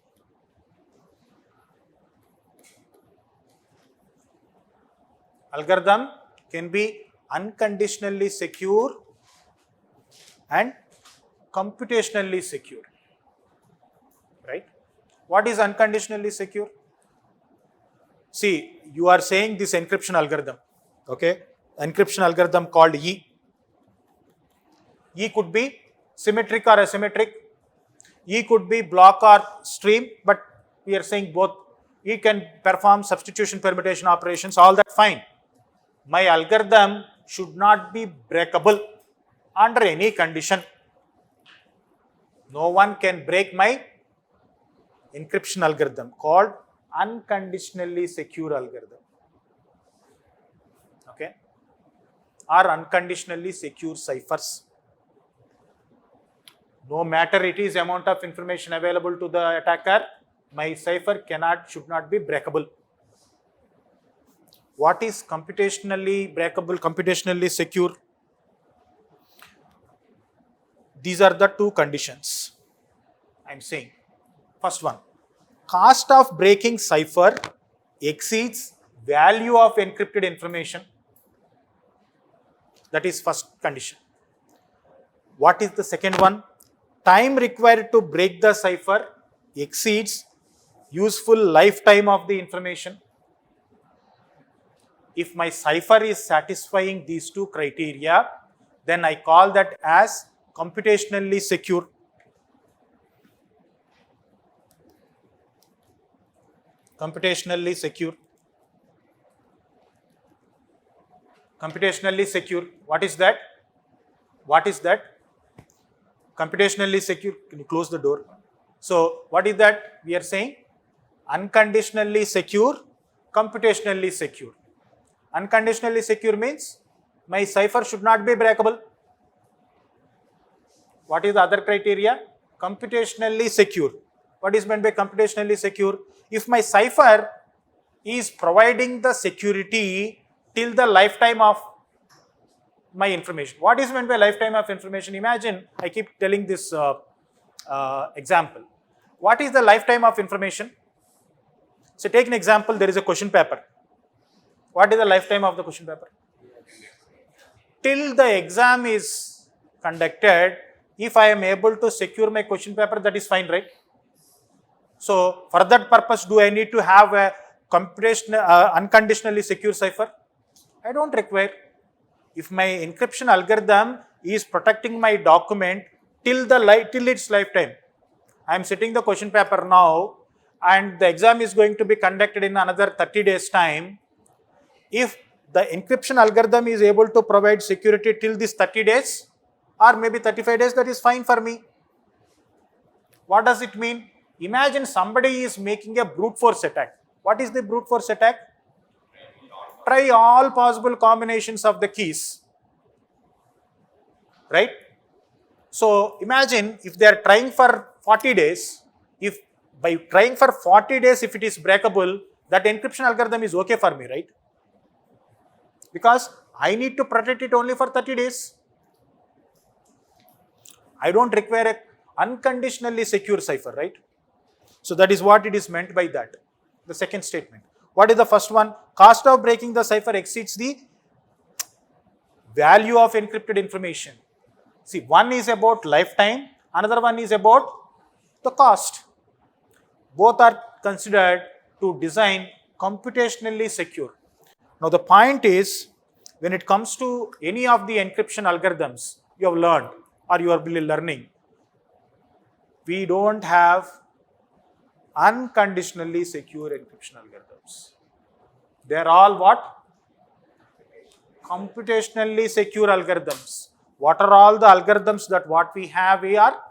Algorithm can be unconditionally secure and computationally secure, right? What is unconditionally secure? See, you are saying this encryption algorithm, okay? Encryption algorithm called E. E could be symmetric or asymmetric. E could be block or stream, but we are saying both. E can perform substitution permutation operations, all that fine. My algorithm should not be breakable under any condition. No one can break my encryption algorithm called unconditionally secure algorithm. Okay? Or unconditionally secure ciphers. No matter it is amount of information available to the attacker, my cipher should not be breakable. What is computationally breakable, computationally secure? These are the two conditions I am saying. First one, cost of breaking cipher exceeds value of encrypted information. That is first condition. What is the second one? Time required to break the cipher exceeds useful lifetime of the information. If my cipher is satisfying these two criteria, then I call that as computationally secure. Computationally secure. Computationally secure. What is that? What is that? Computationally secure. Can you close the door? So, what is that we are saying? Unconditionally secure, computationally secure. Unconditionally secure means my cipher should not be breakable. What is the other criteria? Computationally secure. What is meant by computationally secure? If my cipher is providing the security till the lifetime of my information. What is meant by lifetime of information? Imagine, I keep telling this example. What is the lifetime of information? So take an example, there is a question paper. What is the lifetime of the question paper? Till the exam is conducted, if I am able to secure my question paper, that is fine, right? So for that purpose, do I need to have a unconditionally secure cipher? I don't require. If my encryption algorithm is protecting my document till its lifetime, I am setting the question paper now, and the exam is going to be conducted in another 30 days time. If the encryption algorithm is able to provide security till this 30 days or maybe 35 days, that is fine for me. What does it mean? Imagine somebody is making a brute force attack. What is the brute force attack? try all possible combinations of the keys, right? So imagine if they are trying for 40 days, if by trying for 40 days, if it is breakable, that encryption algorithm is okay for me, right? Because I need to protect it only for 30 days. I don't require a unconditionally secure cipher, right? So that is what it is meant by that. The second statement. What is the first one? Cost of breaking the cipher exceeds the value of encrypted information. See, one is about lifetime, another one is about the cost. Both are considered to design computationally secure. Now the point is, when it comes to any of the encryption algorithms you have learned or you are learning, we don't have unconditionally secure encryption algorithms. They are all what? Computationally secure algorithms. What are all the algorithms that what we have here are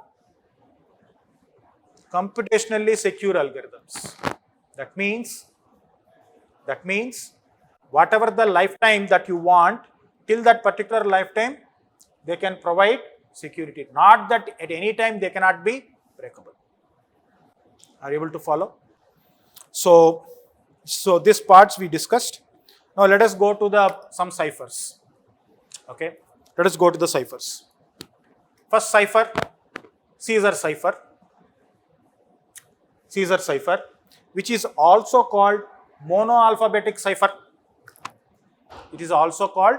computationally secure algorithms. That means whatever the lifetime that you want, till that particular lifetime, they can provide security. Not that at any time they cannot be breakable. Are you able to follow? So this parts we discussed. Now let us go to some ciphers. Okay, let us go to the ciphers. First cipher, Caesar cipher. Caesar cipher, which is also called monoalphabetic cipher. It is also called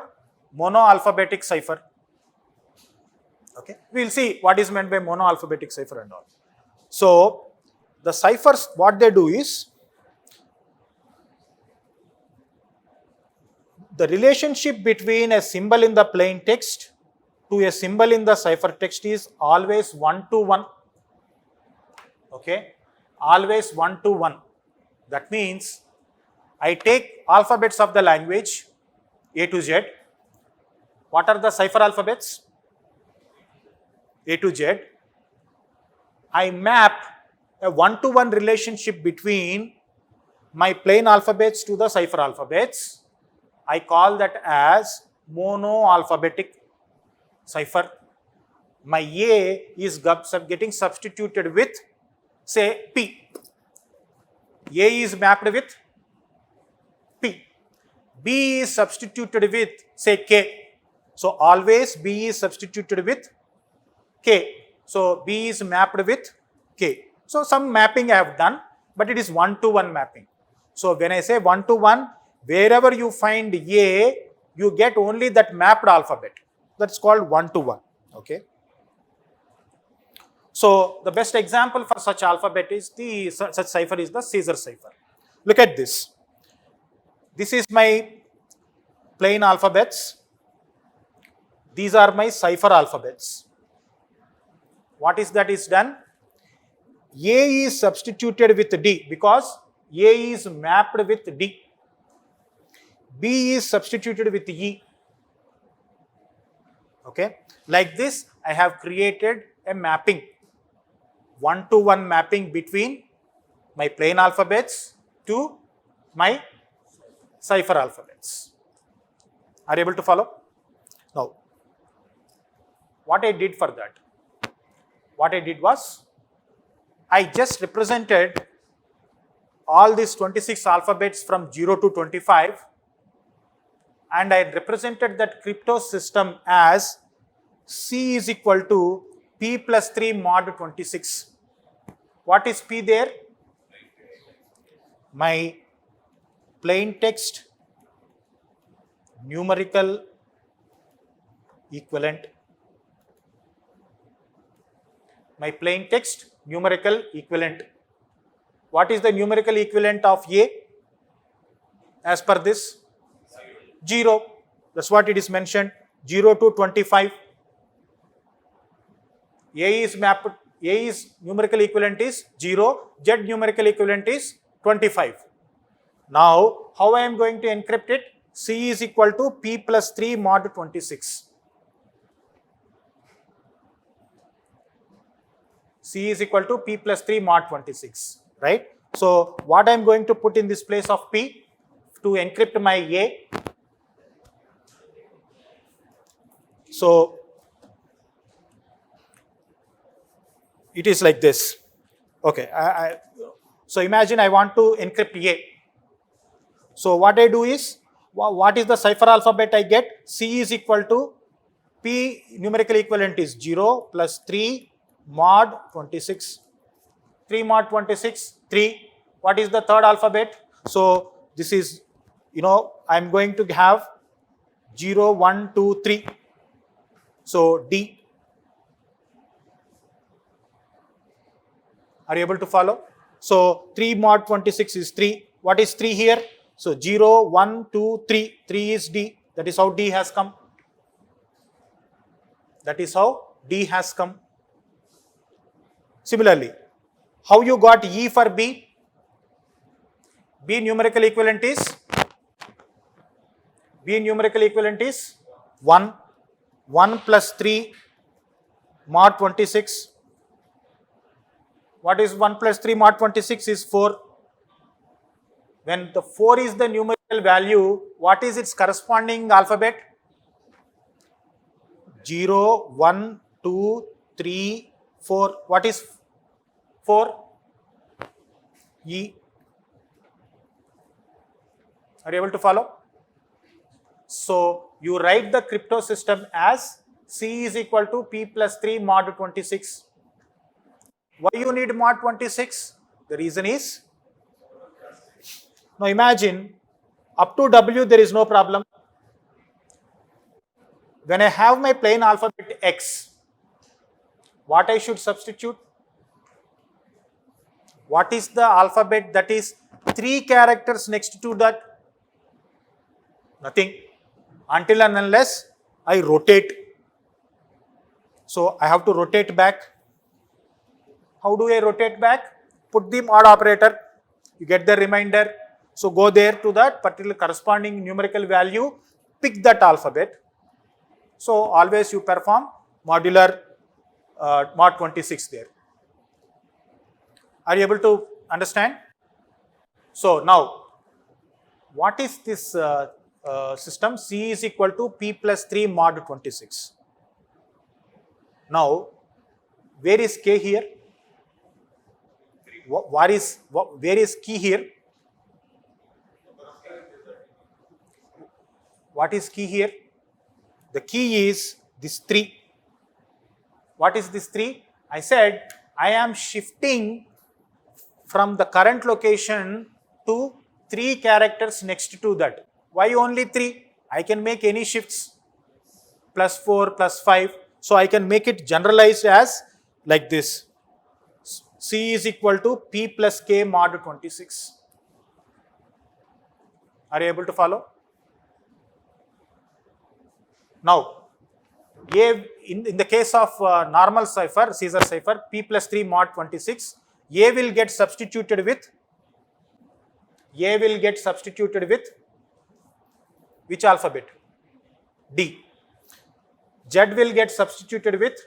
monoalphabetic cipher. Okay, we will see what is meant by monoalphabetic cipher and all. So the ciphers, what they do is, the relationship between a symbol in the plain text to a symbol in the cipher text is always 1 to 1. Okay, always 1 to 1. That means I take alphabets of the language A to Z. What are the cipher alphabets? A to Z. I map a 1 to 1 relationship between my plain alphabets to the cipher alphabets. I call that as monoalphabetic cipher. My A is getting substituted with, say, P. A is mapped with P. B is substituted with, say, K. So always B is substituted with K. So B is mapped with K. So some mapping I have done, but it is 1 to 1 mapping. So when I say 1 to 1, wherever you find A, you get only that mapped alphabet. That's called 1 to 1. Okay. So the best example for such alphabet is such cipher is the Caesar cipher. Look at this. This is my plain alphabets. These are my cipher alphabets. What is that is done? A is substituted with D because A is mapped with D. B is substituted with E. Okay. Like this, I have created a mapping, 1 to 1 mapping between my plain alphabets to my cipher alphabets. Are you able to follow? Now, what I did for that? What I did was, I just represented all these 26 alphabets from 0 to 25, and I represented that crypto system as C is equal to P plus 3 mod 26. What is P there? My plain text numerical equivalent. My plain text numerical equivalent. What is the numerical equivalent of A as per this? 0. That's what it is mentioned. 0 to 25. A is mapped. A is numerical equivalent is 0. Z numerical equivalent is 25. Now, how I am going to encrypt it? C is equal to P plus 3 mod 26. C is equal to P plus 3 mod 26, right? So what I am going to put in this place of P? to encrypt my A. So it is like this. Okay, so imagine I want to encrypt A. So what I do is, what is the cipher alphabet I get? C is equal to P, numerical equivalent is 0 plus 3 mod 26. 3 mod 26, 3. What is the third alphabet? So this is, I'm going to have 0, 1, 2, 3. So D. Are you able to follow? So 3 mod 26 is 3. What is 3 here? So 0, 1, 2, 3. 3 is D. That is how D has come. That is how D has come. Similarly, how you got E for B? B numerical equivalent is 1. 1 plus 3 mod 26. What is 1 plus 3 mod 26 is 4. When the 4 is the numerical value, what is its corresponding alphabet? 0, 1, 2, 3, 4. What is 4? E. Are you able to follow? So you write the crypto system as C is equal to P plus 3 mod 26. Why you need mod 26? The reason is, now imagine up to W there is no problem. When I have my plain alphabet X, what I should substitute? What is the alphabet that is 3 characters next to that? Nothing. Until and unless I rotate. So I have to rotate back. How do I rotate back? Put the mod operator. You get the remainder. So go there to that particular corresponding numerical value. Pick that alphabet. So always you perform modular mod 26 there. Are you able to understand? So now, what is this system? C is equal to P plus 3 mod 26. Now, where is K here? Where is key here? What is key here? The key is this 3. What is this 3? I said I am shifting from the current location to 3 characters next to that. Why only 3? I can make any shifts, plus 4, plus 5. So I can make it generalized as like this. C is equal to P plus K mod 26. Are you able to follow? Now, in the case of normal cipher, Caesar cipher, P plus 3 mod 26, A will get substituted with which alphabet? D. Z will get substituted with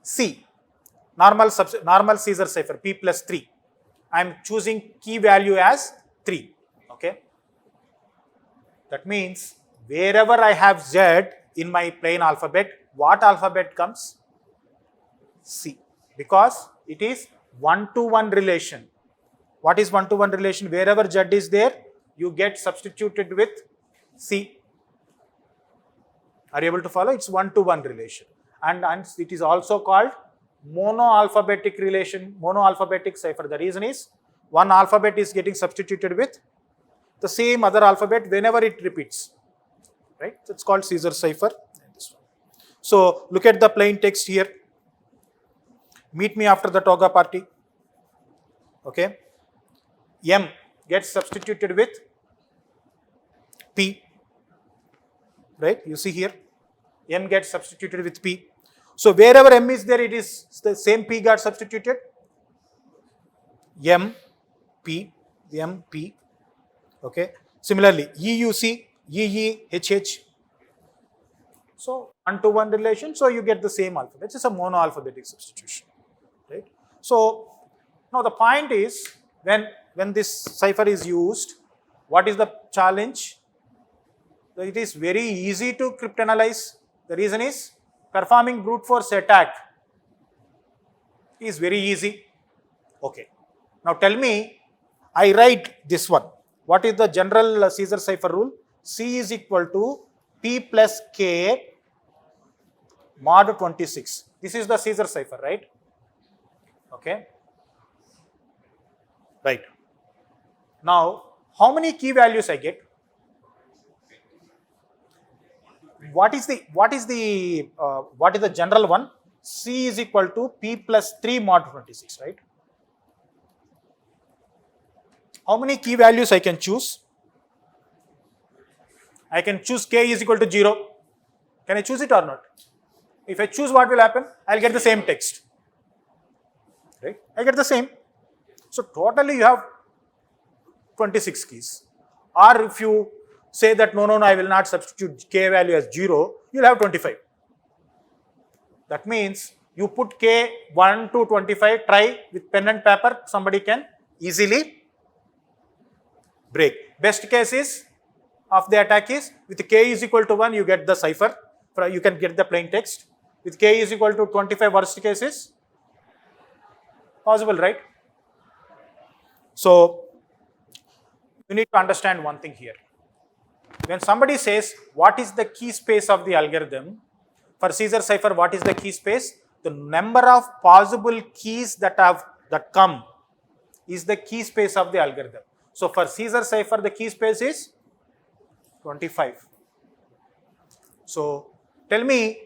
C. Normal Caesar cipher, P plus 3. I am choosing key value as 3. Okay. That means wherever I have Z in my plain alphabet, what alphabet comes? C. Because it is 1-to-1 relation. What is 1-to-1 relation? Wherever Z is there, you get substituted with C. Are you able to follow? It's 1-to-1 relation. And it is also called monoalphabetic relation, monoalphabetic cipher. The reason is one alphabet is getting substituted with the same other alphabet whenever it repeats. Right? So it's called Caesar cipher. So look at the plain text here. Meet me after the toga party. Okay. M gets substituted with P. Right? You see here. M gets substituted with P. So wherever M is there, it is the same P got substituted. M, P, M, P. Okay. Similarly, EUC, EE, HH. So 1-to-1 relation. So you get the same alphabet. It's a monoalphabetic substitution. Right. So now the point is, when when this cipher is used, what is the challenge? It is very easy to cryptanalyze. The reason is performing brute force attack is very easy. Okay. Now tell me, I write this one. What is the general Caesar cipher rule? C is equal to P plus K mod 26. This is the Caesar cipher, right? Okay. Right. Now, how many key values I get? What is the general one? C is equal to P plus 3 mod 26, right? How many key values I can choose? I can choose K is equal to 0. Can I choose it or not? If I choose, what will happen? I'll get the same text. Right? I get the same. So totally you have 26 keys. Or if you say that no, I will not substitute K value as 0, you'll have 25. That means you put K 1 to 25, try with pen and paper, somebody can easily break. Best case is of the attack is with K is equal to 1, you get the cipher, you can get the plain text. With K is equal to 25, worst case is possible, right? So you need to understand one thing here. When somebody says what is the key space of the algorithm, for Caesar cipher, what is the key space? The number of possible keys that come is the key space of the algorithm. So for Caesar cipher, the key space is 25. So tell me,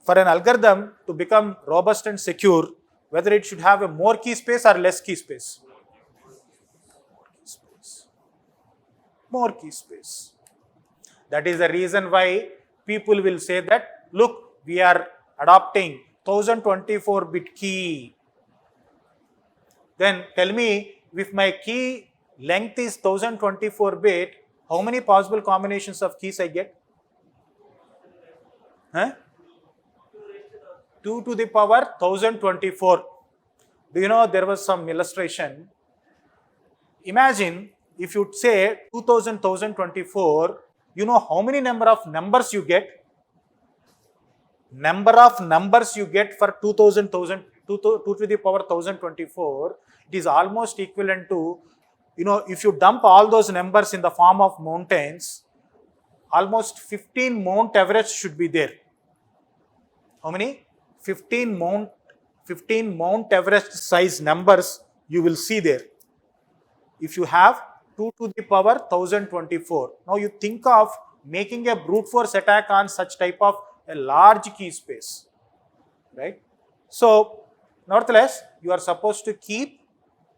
for an algorithm to become robust and secure, whether it should have a more key space or less key space? More key space. That is the reason why people will say that, look, we are adopting 1024-bit key. Then tell me, if my key length is 1024-bit, how many possible combinations of keys I get? 2 to the power 1024. Do you know there was some illustration? Imagine if you say 1024, you know how many number of numbers you get? Number of numbers you get for 2 to the power 1024, it is almost equivalent to, if you dump all those numbers in the form of mountains, almost 15 Mount Everest should be there. How many? 15 Mount Everest size numbers you will see there. If you have 2 to the power 1024. Now you think of making a brute force attack on such type of a large key space, right? So, nevertheless, you are supposed to keep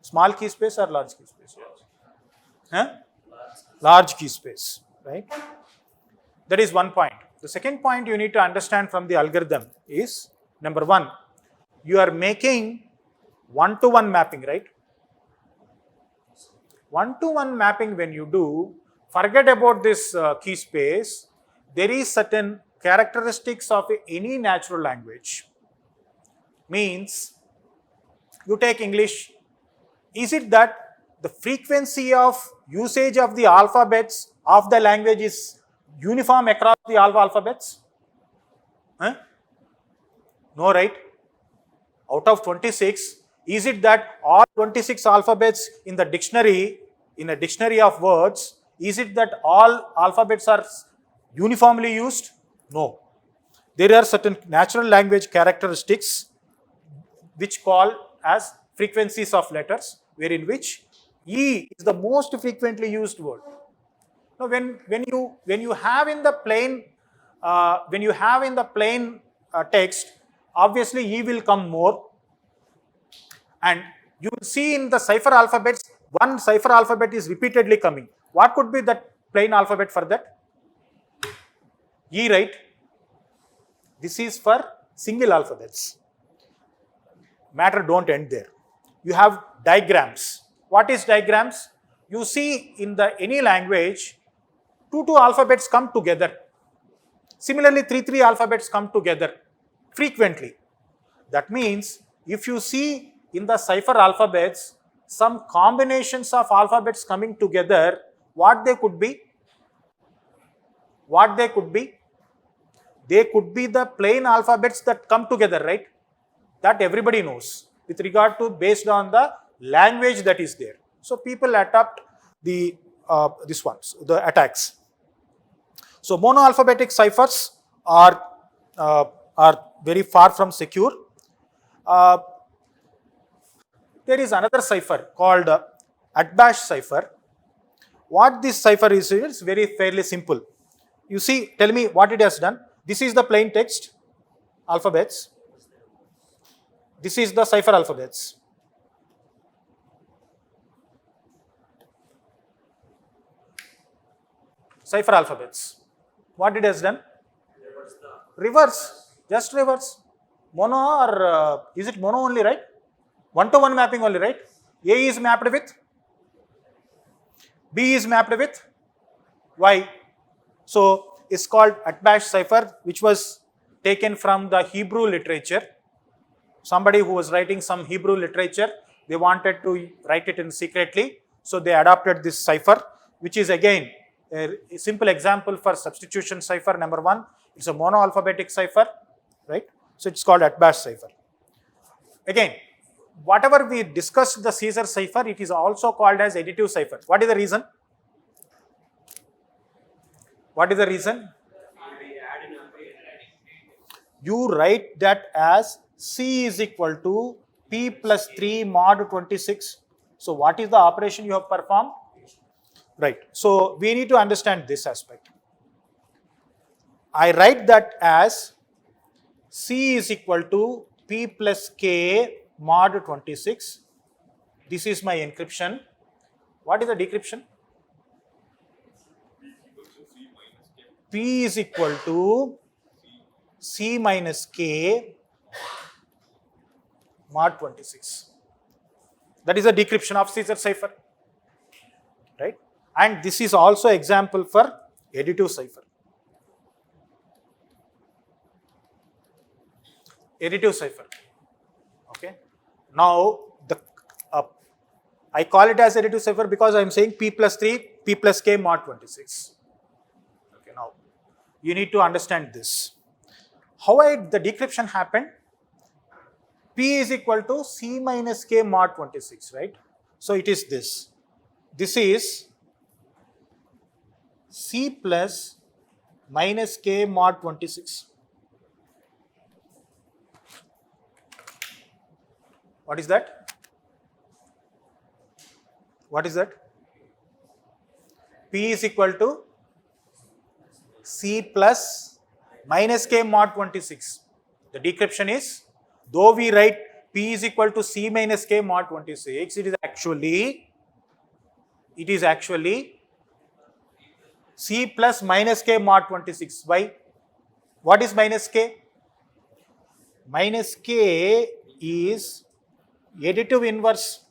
small key space or large key space? Large key space, right? That is one point. The second point you need to understand from the algorithm is, number one, you are making one-to-one mapping, right? One-to-one mapping, when you do, forget about this key space. There is certain characteristics of any natural language. Means, you take English, is it that the frequency of usage of the alphabets of the language is uniform across the alphabets? No, right? Out of 26, is it that all 26 alphabets in the dictionary, in a dictionary of words, is it that all alphabets are uniformly used? No. There are certain natural language characteristics which call as frequencies of letters, wherein which E is the most frequently used word. Now, when you have in the plain text, obviously E will come more, and you will see in the cipher alphabets, one cipher alphabet is repeatedly coming. What could be that plain alphabet for that? E, right? This is for single alphabets. Matter don't end there. You have digrams. What is digrams? You see in any language, two alphabets come together. Similarly, three alphabets come together frequently. That means if you see in the cipher alphabets, some combinations of alphabets coming together, what they could be? What they could be? They could be the plain alphabets that come together, right? That everybody knows with regard to based on the language that is there. So people adopt the this ones, the attacks. So monoalphabetic ciphers are very far from secure. Uh, there is another cipher called at-bash cipher. What this cipher is very fairly simple. You see, tell me what it has done. This is the plain text alphabets. This is the cipher alphabets. Cipher alphabets. What it has done? Reverse. Just reverse. Mono or is it mono only, right? One-to-one mapping only, right? A is mapped with B is mapped with Y. So it's called at-bash cipher, which was taken from the Hebrew literature. Somebody who was writing some Hebrew literature, they wanted to write it in secretly, so they adopted this cipher, which is again a simple example for substitution cipher number 1. It's a monoalphabetic cipher, right? So it's called at-bash cipher. Again, whatever we discussed the Caesar cipher, it is also called as additive cipher. What is the reason? What is the reason? You write that as C is equal to P plus 3 mod 26. So what is the operation you have performed? Right. So we need to understand this aspect. I write that as C is equal to P plus K mod 26. This is my encryption. What is the decryption? P is equal to C minus K mod 26. That is a decryption of Caesar cipher, right? And this is also example for additive cipher. Additive cipher. Okay. Now I call it as additive cipher because I am saying P plus 3, P plus K mod 26. Okay. Now you need to understand this. How the decryption happened? P is equal to C minus K mod 26, right? So it is this. This is C plus minus K mod 26. What is that? What is that? P is equal to C plus minus K mod 26. The decryption is, though we write P is equal to C minus K mod 26, it is actually C plus minus K mod 26. Why? What is minus K? Minus K is additive inverse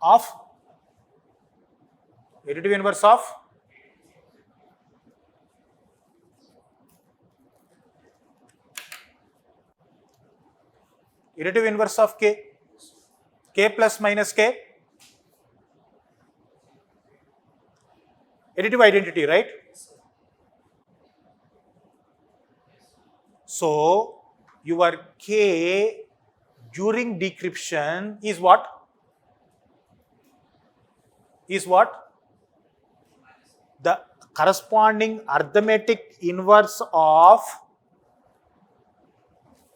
of additive inverse of K. K plus minus K. Additive identity, right? So your K during decryption is what? Is what? The corresponding arithmetic inverse of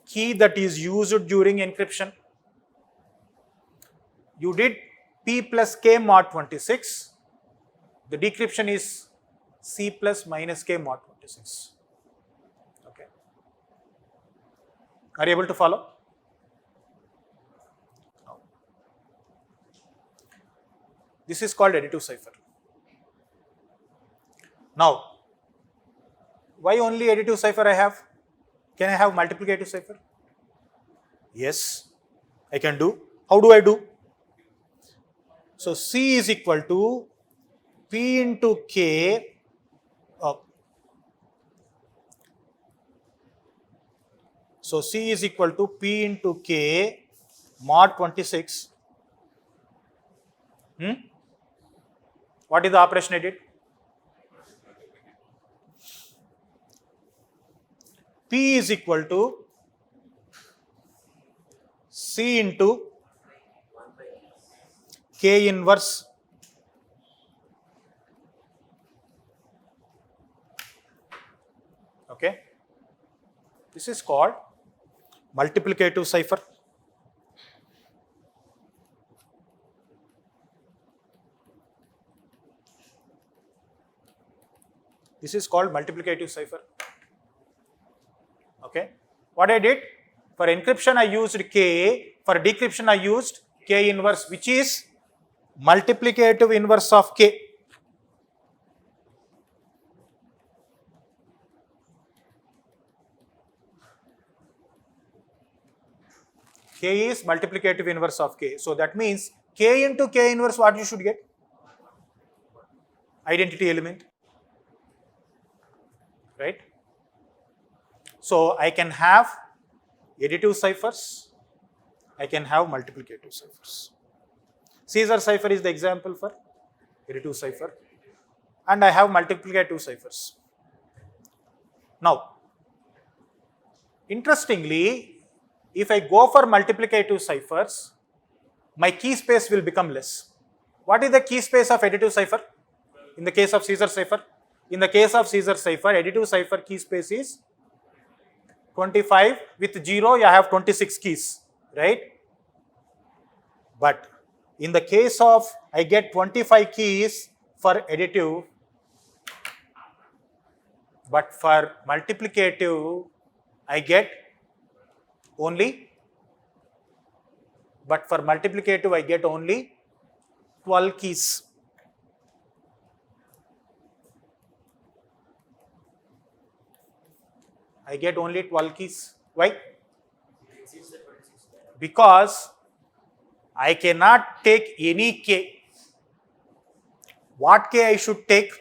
key that is used during encryption. You did P plus K mod 26. The decryption is C plus minus K mod 26. Okay. Are you able to follow? No. This is called additive cipher. Now, why only additive cipher I have? Can I have multiplicative cipher? Yes, I can do. How do I do? So C is equal to P into K. So C is equal to P into K mod 26. What is the operation I did? P is equal to C into K inverse okay. This is called multiplicative cipher. This is called multiplicative cipher. Okay. What I did? For encryption I used K, for decryption I used K inverse, which is multiplicative inverse of K. K is multiplicative inverse of K. So that means K into K inverse, what you should get? Identity element. Right? So I can have additive ciphers, I can have multiplicative ciphers. Caesar cipher is the example for additive cipher, and I have multiplicative ciphers. Now, interestingly, if I go for multiplicative ciphers, my key space will become less. What is the key space of additive cipher? In the case of Caesar cipher? In the case of Caesar cipher, additive cipher key space is 25. With 0, you have 26 keys, right? But in the case of, I get 25 keys for additive, but for multiplicative, I get only 12 keys. I get only 12 keys. Why? Because I cannot take any K. What K I should take?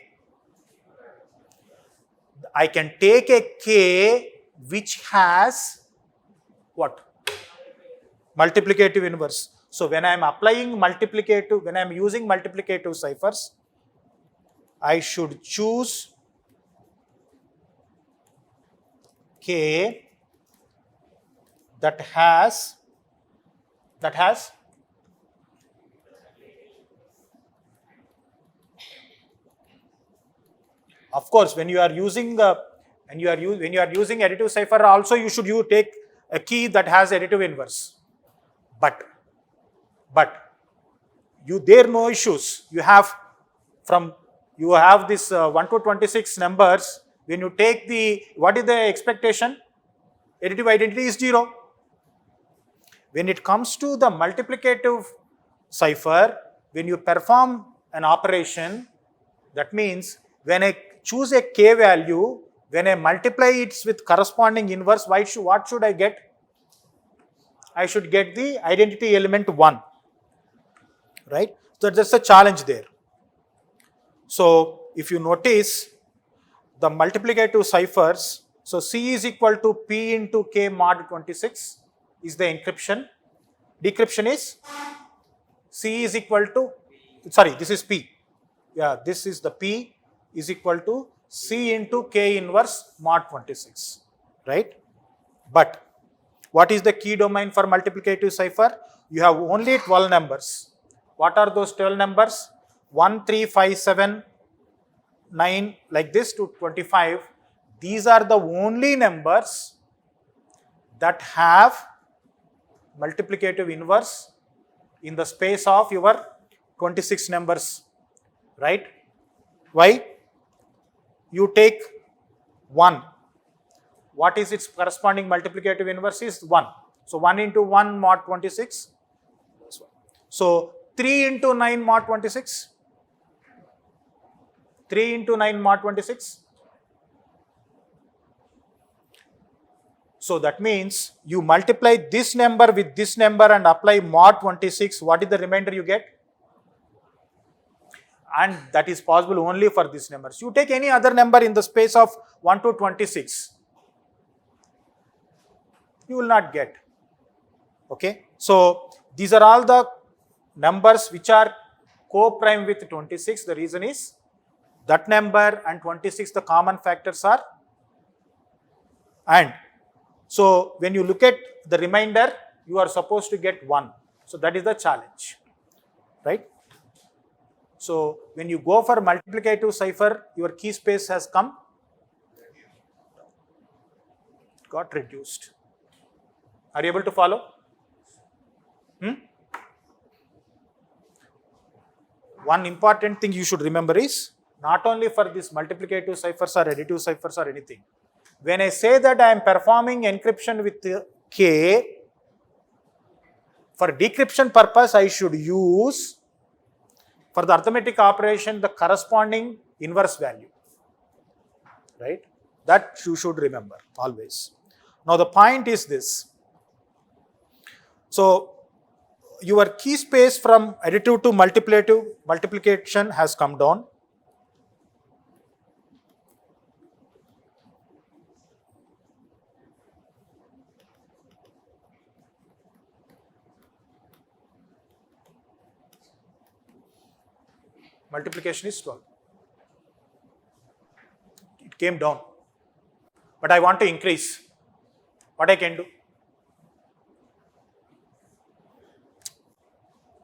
I can take a K which has what? Multiplicative inverse. So when I am applying multiplicative, when I am using multiplicative ciphers, I should choose K that has of course when you are using additive cipher also you should take a key that has additive inverse, but there are no issues. You have this 1 to 26 numbers. When you take what is the expectation? Additive identity is 0. When it comes to the multiplicative cipher, when you perform an operation, that means when I choose a K value, when I multiply it with corresponding inverse, what should I get? I should get the identity element 1. Right? So that's a challenge there. So if you notice, the multiplicative ciphers, so C is equal to P into K mod 26 is the encryption. Decryption is C is equal to, this is P. Yeah, this is the P is equal to C into K inverse mod 26, right? But what is the key domain for multiplicative cipher? You have only 12 numbers. What are those 12 numbers? 1, 3, 5, 7, 9, like this to 25. These are the only numbers that have multiplicative inverse in the space of your 26 numbers, right? Why? You take 1. What is its corresponding multiplicative inverse is 1. So 1 into 1 mod 26. So 3 into 9 mod 26. 3 into 9 mod 26. So that means you multiply this number with this number and apply mod 26. What is the remainder you get? And that is possible only for these numbers. You take any other number in the space of 1 to 26. You will not get. Okay. So these are all the numbers which are co-prime with 26. The reason is that number and 26, the common factors are and. So when you look at the remainder, you are supposed to get 1. So that is the challenge, right? So when you go for multiplicative cipher, your key space has got reduced. Are you able to follow? One important thing you should remember is not only for this multiplicative ciphers or additive ciphers or anything. When I say that I am performing encryption with K, for decryption purpose, I should use for the arithmetic operation the corresponding inverse value, right? That you should remember always. Now the point is this. So your key space from additive to multiplication has come down. Multiplication is 12. It came down. But I want to increase. What I can do?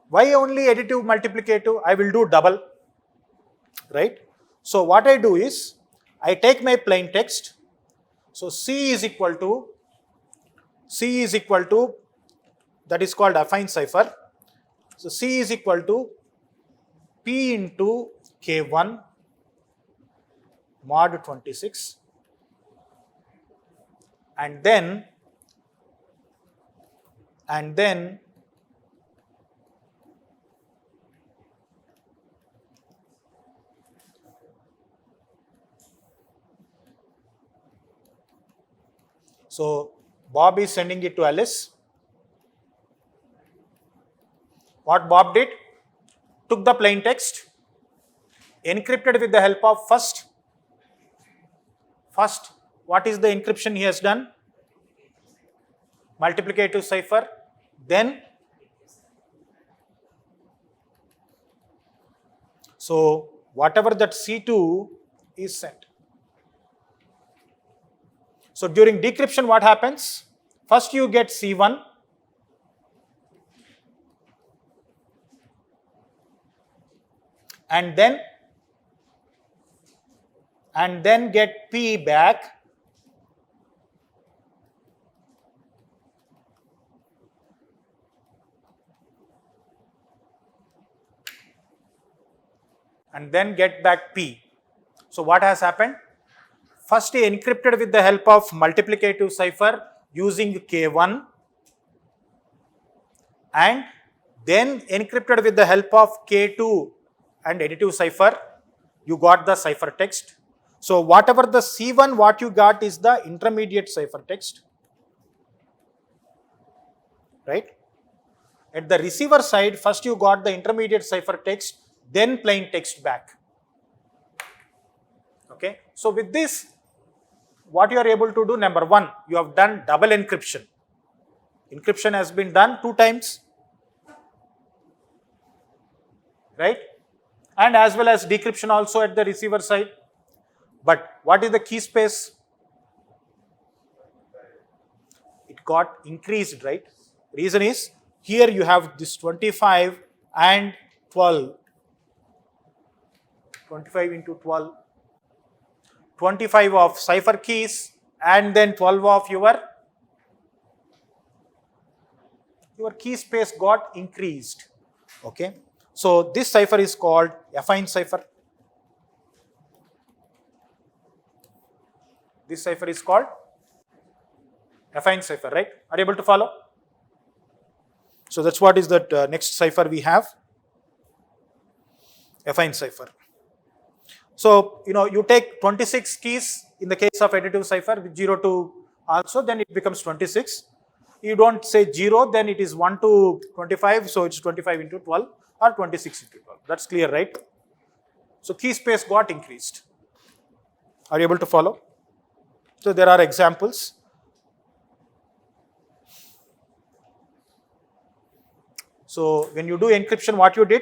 Why only additive multiplicative? I will do double, right? So what I do is, I take my plain text. So C is equal to, that is called affine cipher. So C is equal to P into K1 mod 26, and then so Bob is sending it to Alice. What Bob did? Took the plain text, encrypted with the help of first, what is the encryption he has done? Multiplicative cipher, then so whatever that C2 is sent. So during decryption, what happens? First you get C1, and then get P back, and then get back P. So what has happened? First he encrypted with the help of multiplicative cipher using K1, and then encrypted with the help of K2 and additive cipher, you got the cipher text. So whatever the C1 what you got is the intermediate cipher text, right? At the receiver side, first you got the intermediate cipher text, then plain text back. Okay, so with this, what you are able to do, number one, you have done double encryption. Encryption has been done 2 times, right? And as well as decryption also at the receiver side. But what is the key space? It got increased, right? Reason is, here you have this 25 and 12. 25 into 12. 25 of cipher keys and then 12 of your key space got increased. Okay. So this cipher is called affine cipher. This cipher is called affine cipher, right? Are you able to follow? So that's what is that next cipher we have. Affine cipher. So, you take 26 keys in the case of additive cipher with 0 to also, then it becomes 26. You don't say 0, then it is 1 to 25, so it's 25 into 12 or 26 into 12. That's clear, right? So key space got increased. Are you able to follow? So there are examples. So when you do encryption, what you did?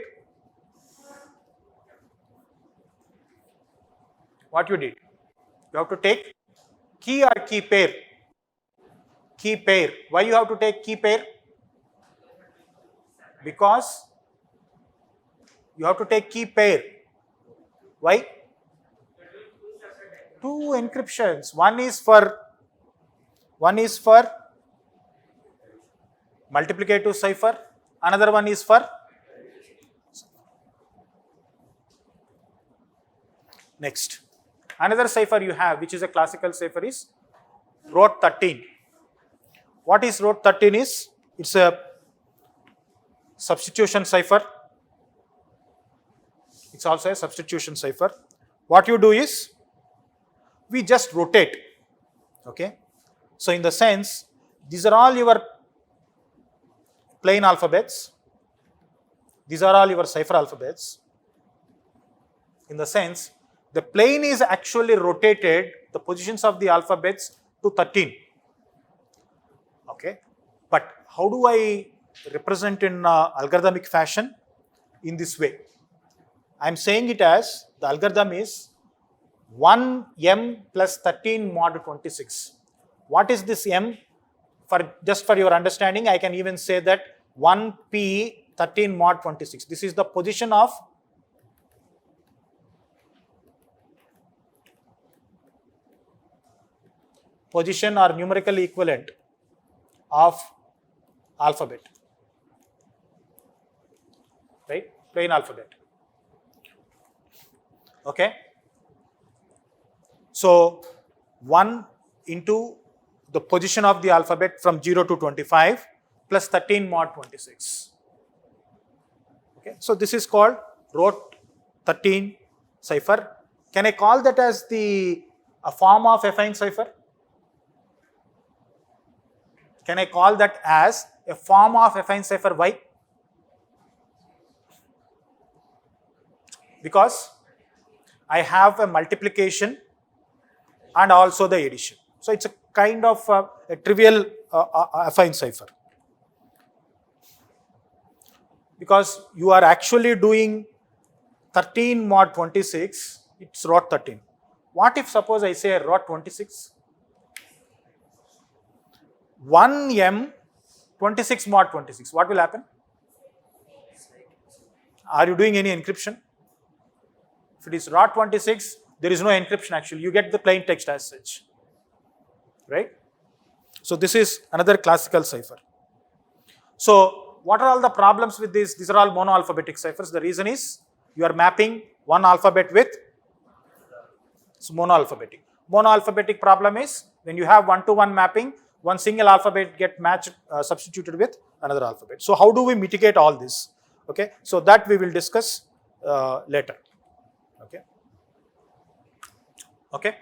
What you did? You have to take key or key pair? Key pair. Why you have to take key pair? Because you have to take key pair. Why? Two encryptions. One is for multiplicative cipher. Another one is for next. Another cipher you have, which is a classical cipher, is road 13. What is road 13 is? It's a substitution cipher. It's also a substitution cipher. What you do is, we just rotate. Okay. So in the sense, these are all your plain alphabets. These are all your cipher alphabets. In the sense, the plain is actually rotated, the positions of the alphabets, to 13. Okay. But how do I represent in algorithmic fashion? In this way. I am saying it as, the algorithm is 1m plus 13 mod 26. What is this m? Just for your understanding, I can even say that 1p 13 mod 26. This is the position of or numerical equivalent of alphabet, right? Plain alphabet. Okay. So 1 into the position of the alphabet from 0 to 25 plus 13 mod 26. Okay. So this is called row 13 cipher. Can I call that as a form of affine cipher? Can I call that as a form of affine cipher? Why? Because I have a multiplication and also the addition. So it's a kind of a trivial affine cipher. Because you are actually doing 13 mod 26, it's rod 13. What if suppose I say rod 26? 1m 26 mod 26, what will happen? Are you doing any encryption? If it is rod 26, there is no encryption actually, you get the plain text as such, right? So this is another classical cipher. So what are all the problems with this? These are all monoalphabetic ciphers. The reason is you are mapping one alphabet with monoalphabetic. Monoalphabetic problem is when you have one-to-one mapping, one single alphabet get matched, substituted with another alphabet. So how do we mitigate all this? Okay, so that we will discuss later. Okay.